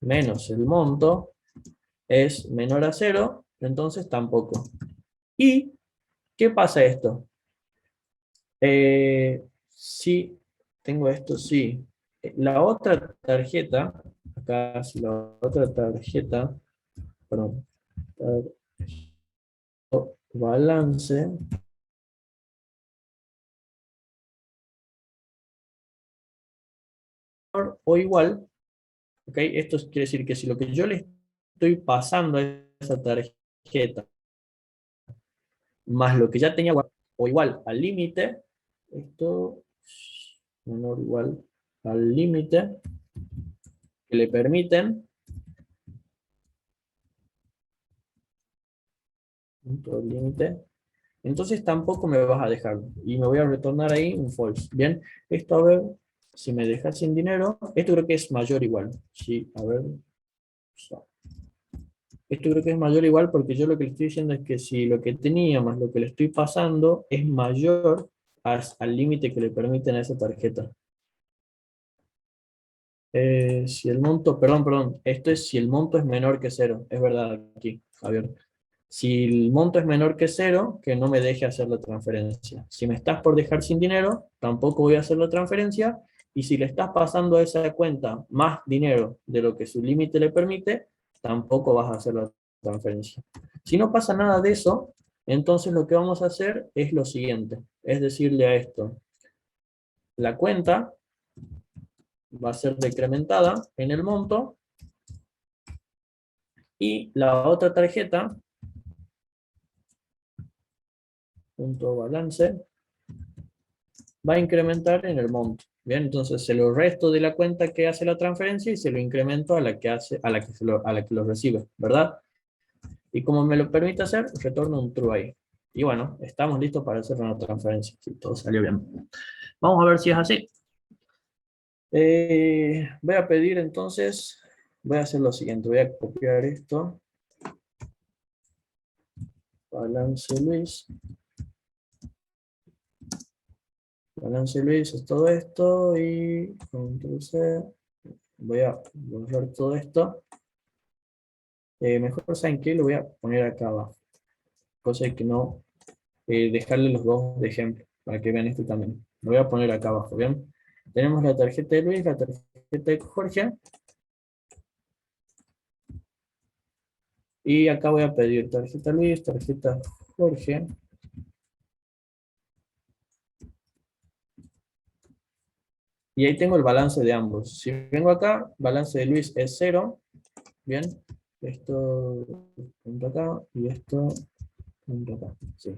menos el monto es menor a 0, entonces tampoco. ¿Y qué pasa esto? Si tengo esto, sí. La otra tarjeta, acá si la otra tarjeta, perdón, balance o igual, ¿ok? Esto quiere decir que si lo que yo le estoy pasando a esa tarjeta más lo que ya tenía o igual al límite, esto menor o igual al límite que le permiten, punto límite, entonces tampoco me vas a dejar y me voy a retornar ahí un false. Bien, esto a ver si me dejas sin dinero, esto creo que es mayor o igual. Sí, a ver. Esto creo que es mayor o igual porque yo lo que le estoy diciendo es que si lo que tenía más lo que le estoy pasando es mayor al límite que le permiten a esa tarjeta. Si el monto, perdón, esto es si el monto es menor que 0, es verdad aquí, Javier. Si el monto es menor que 0, que no me deje hacer la transferencia. Si me estás por dejar sin dinero, tampoco voy a hacer la transferencia, y si le estás pasando a esa cuenta más dinero de lo que su límite le permite, tampoco vas a hacer la transferencia. Si no pasa nada de eso, entonces lo que vamos a hacer es lo siguiente, es decirle a esto, la cuenta va a ser decrementada en el monto, y la otra tarjeta, punto balance, va a incrementar en el monto. Bien, entonces se lo resto de la cuenta que hace la transferencia y se lo incremento a la que hace, a la que lo recibe, ¿verdad? Y como me lo permite hacer, retorno un true ahí. Y bueno, estamos listos para hacer una transferencia. Si todo salió bien. Vamos a ver si es así. Voy a pedir entonces, voy a hacer lo siguiente, voy a copiar esto. Balance Luis. Balance Luis es todo esto y control C. Voy a borrar todo esto. Mejor, ¿saben qué? Lo voy a poner acá abajo. Cosa de que no dejarle los dos de ejemplo, para que vean esto también. Lo voy a poner acá abajo, ¿bien? Tenemos la tarjeta de Luis, la tarjeta de Jorge. Y acá voy a pedir tarjeta Luis, tarjeta Jorge. Y ahí tengo el balance de ambos. Si vengo acá, balance de Luis es 0. Bien. Esto punto acá y esto punto acá. Sí.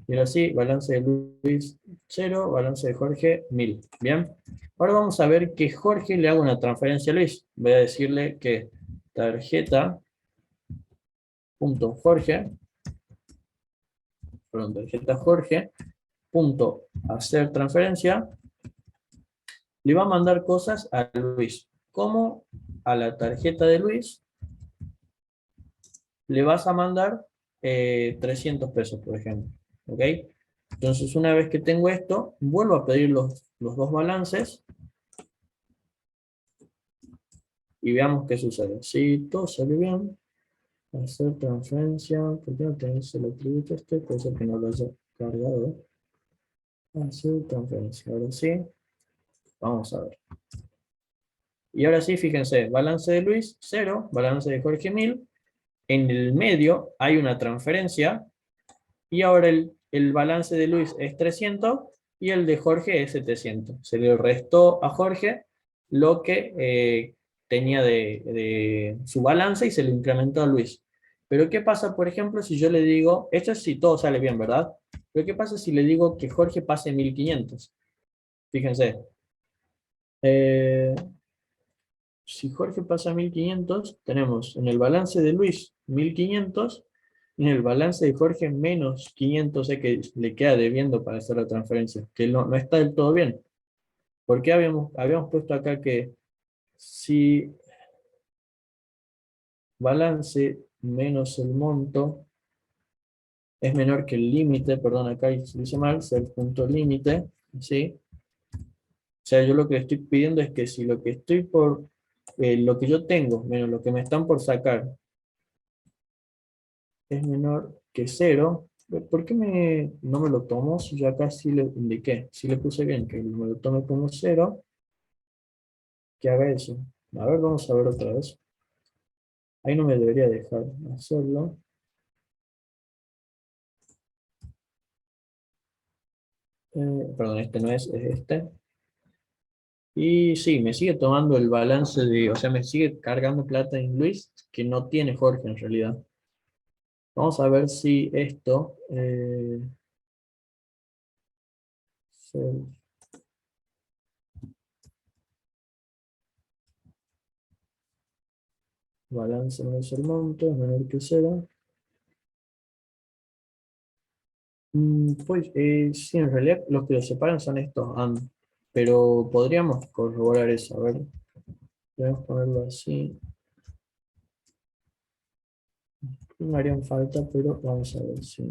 Y ahora sí, balance de Luis 0, balance de Jorge 1000. Bien. Ahora vamos a ver que Jorge le haga una transferencia a Luis. Voy a decirle que tarjeta.Jorge, perdón, tarjeta Jorge, punto hacer transferencia, le va a mandar cosas a Luis. Como a la tarjeta de Luis le vas a mandar 300 pesos, por ejemplo. ¿Ok? Entonces, una vez que tengo esto, vuelvo a pedir los dos balances y veamos qué sucede. Si todo sale bien, hacer transferencia, ¿por qué no tenés el atributo este? Puede ser que no lo haya cargado. Hacer transferencia, ahora sí, vamos a ver. Y ahora sí, fíjense, balance de Luis, 0, balance de Jorge 1000, en el medio hay una transferencia, y ahora el balance de Luis es 300, y el de Jorge es 700. Se le restó a Jorge lo que tenía de su balance, y se le incrementó a Luis. Pero ¿qué pasa, por ejemplo, si yo le digo, esto es si todo sale bien, ¿verdad? Pero ¿qué pasa si le digo que Jorge pase 1500? Fíjense. Si Jorge pasa 1500, tenemos en el balance de Luis 1500, y en el balance de Jorge menos 500 que le queda debiendo para hacer la transferencia, que no está del todo bien. Porque habíamos puesto acá que si balance menos el monto es menor que el límite, perdón, acá se dice mal, es el punto límite, ¿sí? O sea, yo lo que le estoy pidiendo es que si lo que estoy por, lo que yo tengo, menos lo que me están por sacar, es menor que 0, ¿por qué no me lo tomo si yo acá sí le indiqué? Si le puse bien, que me lo tome como 0, que haga eso. A ver, vamos a ver otra vez. Ahí no me debería dejar hacerlo. Perdón, este no es este. Y sí, me sigue tomando el balance de, o sea, me sigue cargando plata en Luis, que no tiene Jorge en realidad. Vamos a ver si esto, balance menos el monto, es menor que 0. Pues sí, en realidad los que los separan son estos AND, pero podríamos corroborar eso. A ver, podemos ponerlo así. No me harían falta, pero vamos a ver si.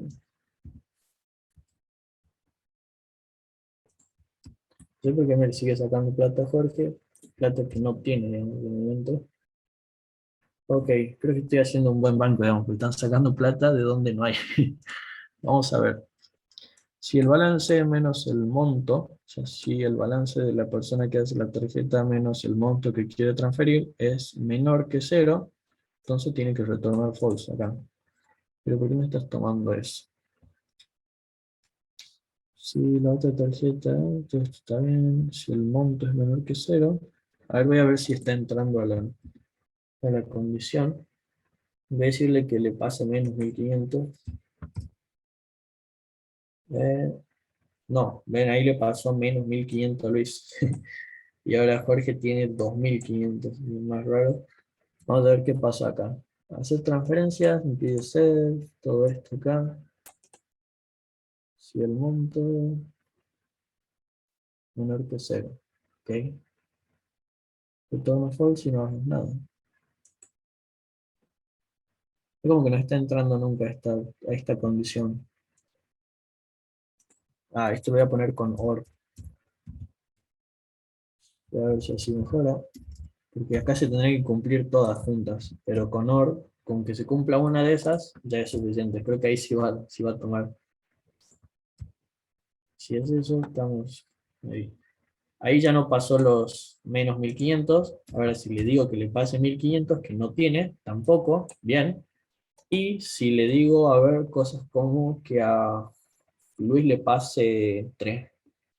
Yo creo que me sigue sacando plata Jorge, plata que no tiene, digamos, de momento. Ok, creo que estoy haciendo un buen banco, digamos, porque están sacando plata de donde no hay. Vamos a ver. Si el balance menos el monto, o sea, si el balance de la persona que hace la tarjeta menos el monto que quiere transferir es menor que 0, entonces tiene que retornar false acá. Pero ¿por qué me estás tomando eso? Si la otra tarjeta, todo esto está bien. Si el monto es menor que 0, a ver, voy a ver si está entrando a la condición. Voy a decirle que le pase menos 1500. No, ven, ahí le pasó menos 1500 a Luis. Y ahora Jorge tiene 2500. Es más raro. Vamos a ver qué pasa acá. Hacer transferencias, me pide ser, todo esto acá. Si el monto menor que 0. Ok. Retorno false y no haces nada. Es como que no está entrando nunca a esta condición. Ah, esto lo voy a poner con OR. Voy a ver si así mejora. Porque acá se tendrán que cumplir todas juntas. Pero con OR, con que se cumpla una de esas, ya es suficiente. Creo que ahí sí va a tomar. Si es eso, estamos ahí. Ahí ya no pasó los menos 1500. Ahora si le digo que le pase 1500, que no tiene, tampoco, bien. Y si le digo, a ver, cosas como que a Luis le pase 3.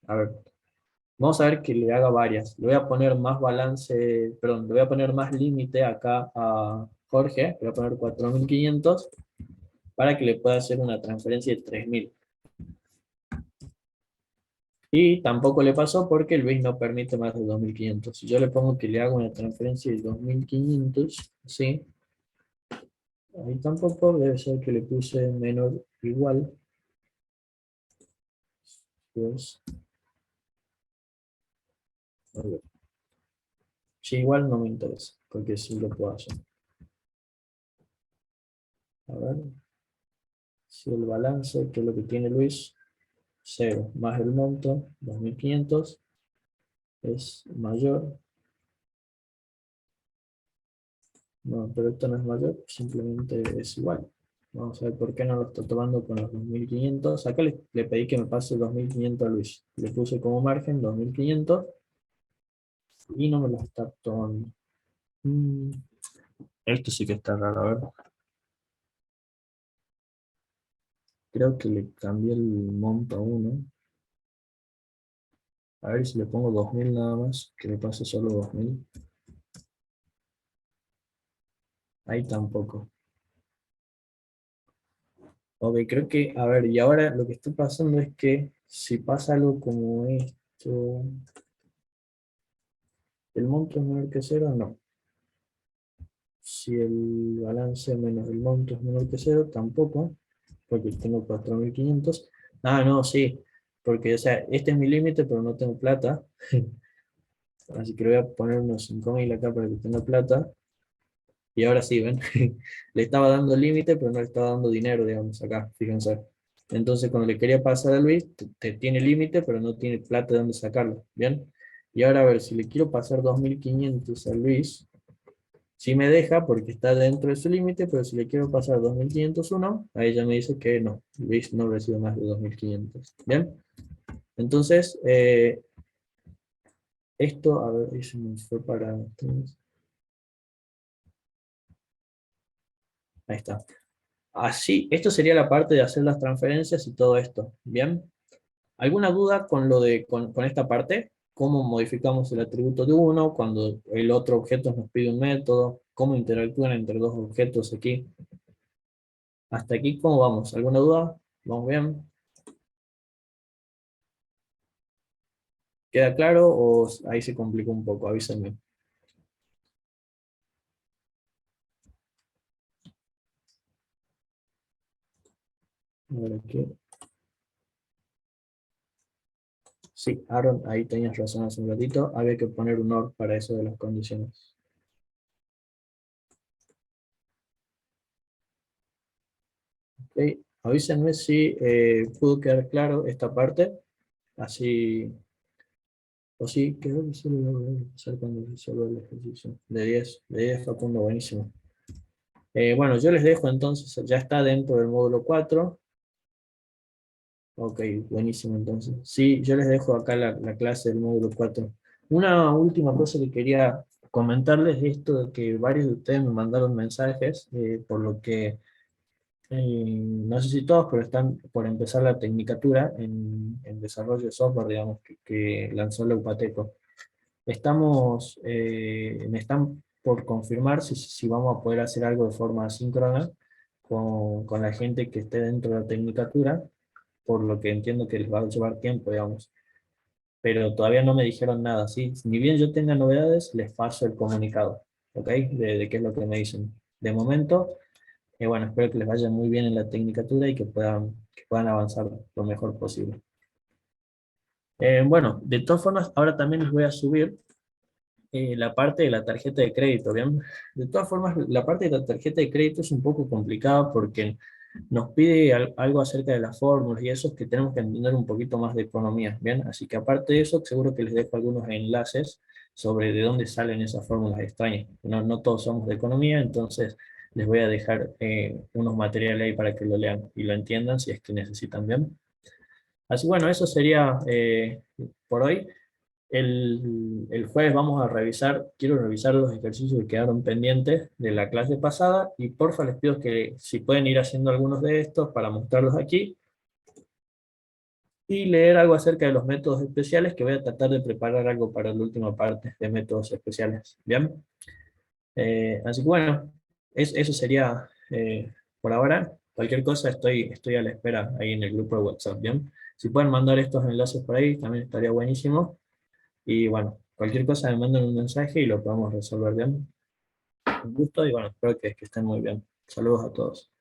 A ver, Vamos a ver que le haga varias. Le voy a poner más balance, perdón, le voy a poner más límite acá a Jorge, le voy a poner 4.500 para que le pueda hacer una transferencia de 3.000. Y tampoco le pasó porque el BIS no permite más de 2.500. Si yo le pongo que le hago una transferencia de 2.500, ¿sí? Ahí tampoco, debe ser que le puse menor igual. Pues, a ver. Si igual no me interesa, porque sí lo puedo hacer. A ver, si el balance, que es lo que tiene Luis, 0, más el monto, 2.500, es mayor. No, pero esto no es mayor, simplemente es igual. Vamos a ver por qué no lo está tomando con los 2.500. Acá le pedí que me pase 2.500 a Luis. Le puse como margen 2.500 y no me lo está tomando. Esto sí que está raro, a ver. Creo que le cambié el monto a 1. A ver si le pongo 2.000 nada más, que me pase solo 2.000. Ahí tampoco. Ok, creo que, a ver, y ahora lo que está pasando es que si pasa algo como esto, ¿el monto es menor que 0? No. Si el balance menos el monto es menor que 0, tampoco, porque tengo 4.500. Ah, no, sí, porque, o sea, este es mi límite, pero no tengo plata. Así que le voy a poner unos 5.000 acá para que tenga plata. Y ahora sí, ¿ven? Le estaba dando límite, pero no le estaba dando dinero, digamos, acá, fíjense. Entonces, cuando le quería pasar a Luis, te tiene límite, pero no tiene plata de dónde sacarlo, ¿bien? Y ahora, a ver, si le quiero pasar 2.500 a Luis, sí me deja porque está dentro de su límite, pero si le quiero pasar 2.501, ahí ya me dice que no, Luis no recibe más de 2.500, ¿bien? Entonces, esto, a ver, eso me fue para... Ahí está. Así, esto sería la parte de hacer las transferencias y todo esto, ¿bien? ¿Alguna duda con con esta parte? ¿Cómo modificamos el atributo de uno cuando el otro objeto nos pide un método? ¿Cómo interactúan entre dos objetos aquí? Hasta aquí, ¿cómo vamos? ¿Alguna duda? ¿Vamos bien? ¿Queda claro o ahí se complicó un poco? Avísenme. A ver aquí. Sí, Aaron, ahí tenías razón hace un ratito. Había que poner un OR para eso de las condiciones. Ok, avísenme si pudo quedar claro esta parte. Así, o sí, creo que sí lo voy a hacer cuando resuelva el ejercicio. De 10 Facundo, buenísimo. Bueno, yo les dejo entonces, ya está dentro del módulo 4. Ok, buenísimo entonces. Sí, yo les dejo acá la clase del módulo 4. Una última cosa que quería comentarles es esto de que varios de ustedes me mandaron mensajes, por lo que no sé si todos, pero están por empezar la tecnicatura en desarrollo de software, digamos, que lanzó la UPATECO. Me están por confirmar si vamos a poder hacer algo de forma asíncrona con la gente que esté dentro de la tecnicatura, por lo que entiendo que les va a llevar tiempo, digamos. Pero todavía no me dijeron nada, ¿sí? Ni bien yo tenga novedades, les paso el comunicado, ¿ok? De qué es lo que me dicen. De momento, bueno, espero que les vaya muy bien en la tecnicatura y que puedan avanzar lo mejor posible. Bueno, de todas formas, ahora también les voy a subir la parte de la tarjeta de crédito, ¿bien? De todas formas, la parte de la tarjeta de crédito es un poco complicada porque nos pide algo acerca de las fórmulas y eso es que tenemos que entender un poquito más de economía, ¿bien? Así que aparte de eso, seguro que les dejo algunos enlaces sobre de dónde salen esas fórmulas extrañas. No todos somos de economía, entonces les voy a dejar unos materiales ahí para que lo lean y lo entiendan si es que necesitan, ¿bien? Así bueno, eso sería por hoy. El jueves vamos a revisar, quiero revisar los ejercicios que quedaron pendientes de la clase pasada y porfa les pido que si pueden ir haciendo algunos de estos para mostrarlos aquí y leer algo acerca de los métodos especiales, que voy a tratar de preparar algo para la última parte de métodos especiales. ¿Bien? Así que bueno, eso sería por ahora. Cualquier cosa estoy a la espera ahí en el grupo de WhatsApp, ¿bien? Si pueden mandar estos enlaces por ahí, también estaría buenísimo. Y bueno, cualquier cosa me mandan un mensaje y lo podemos resolver, ¿bien? Un gusto y bueno, espero que estén muy bien. Saludos a todos.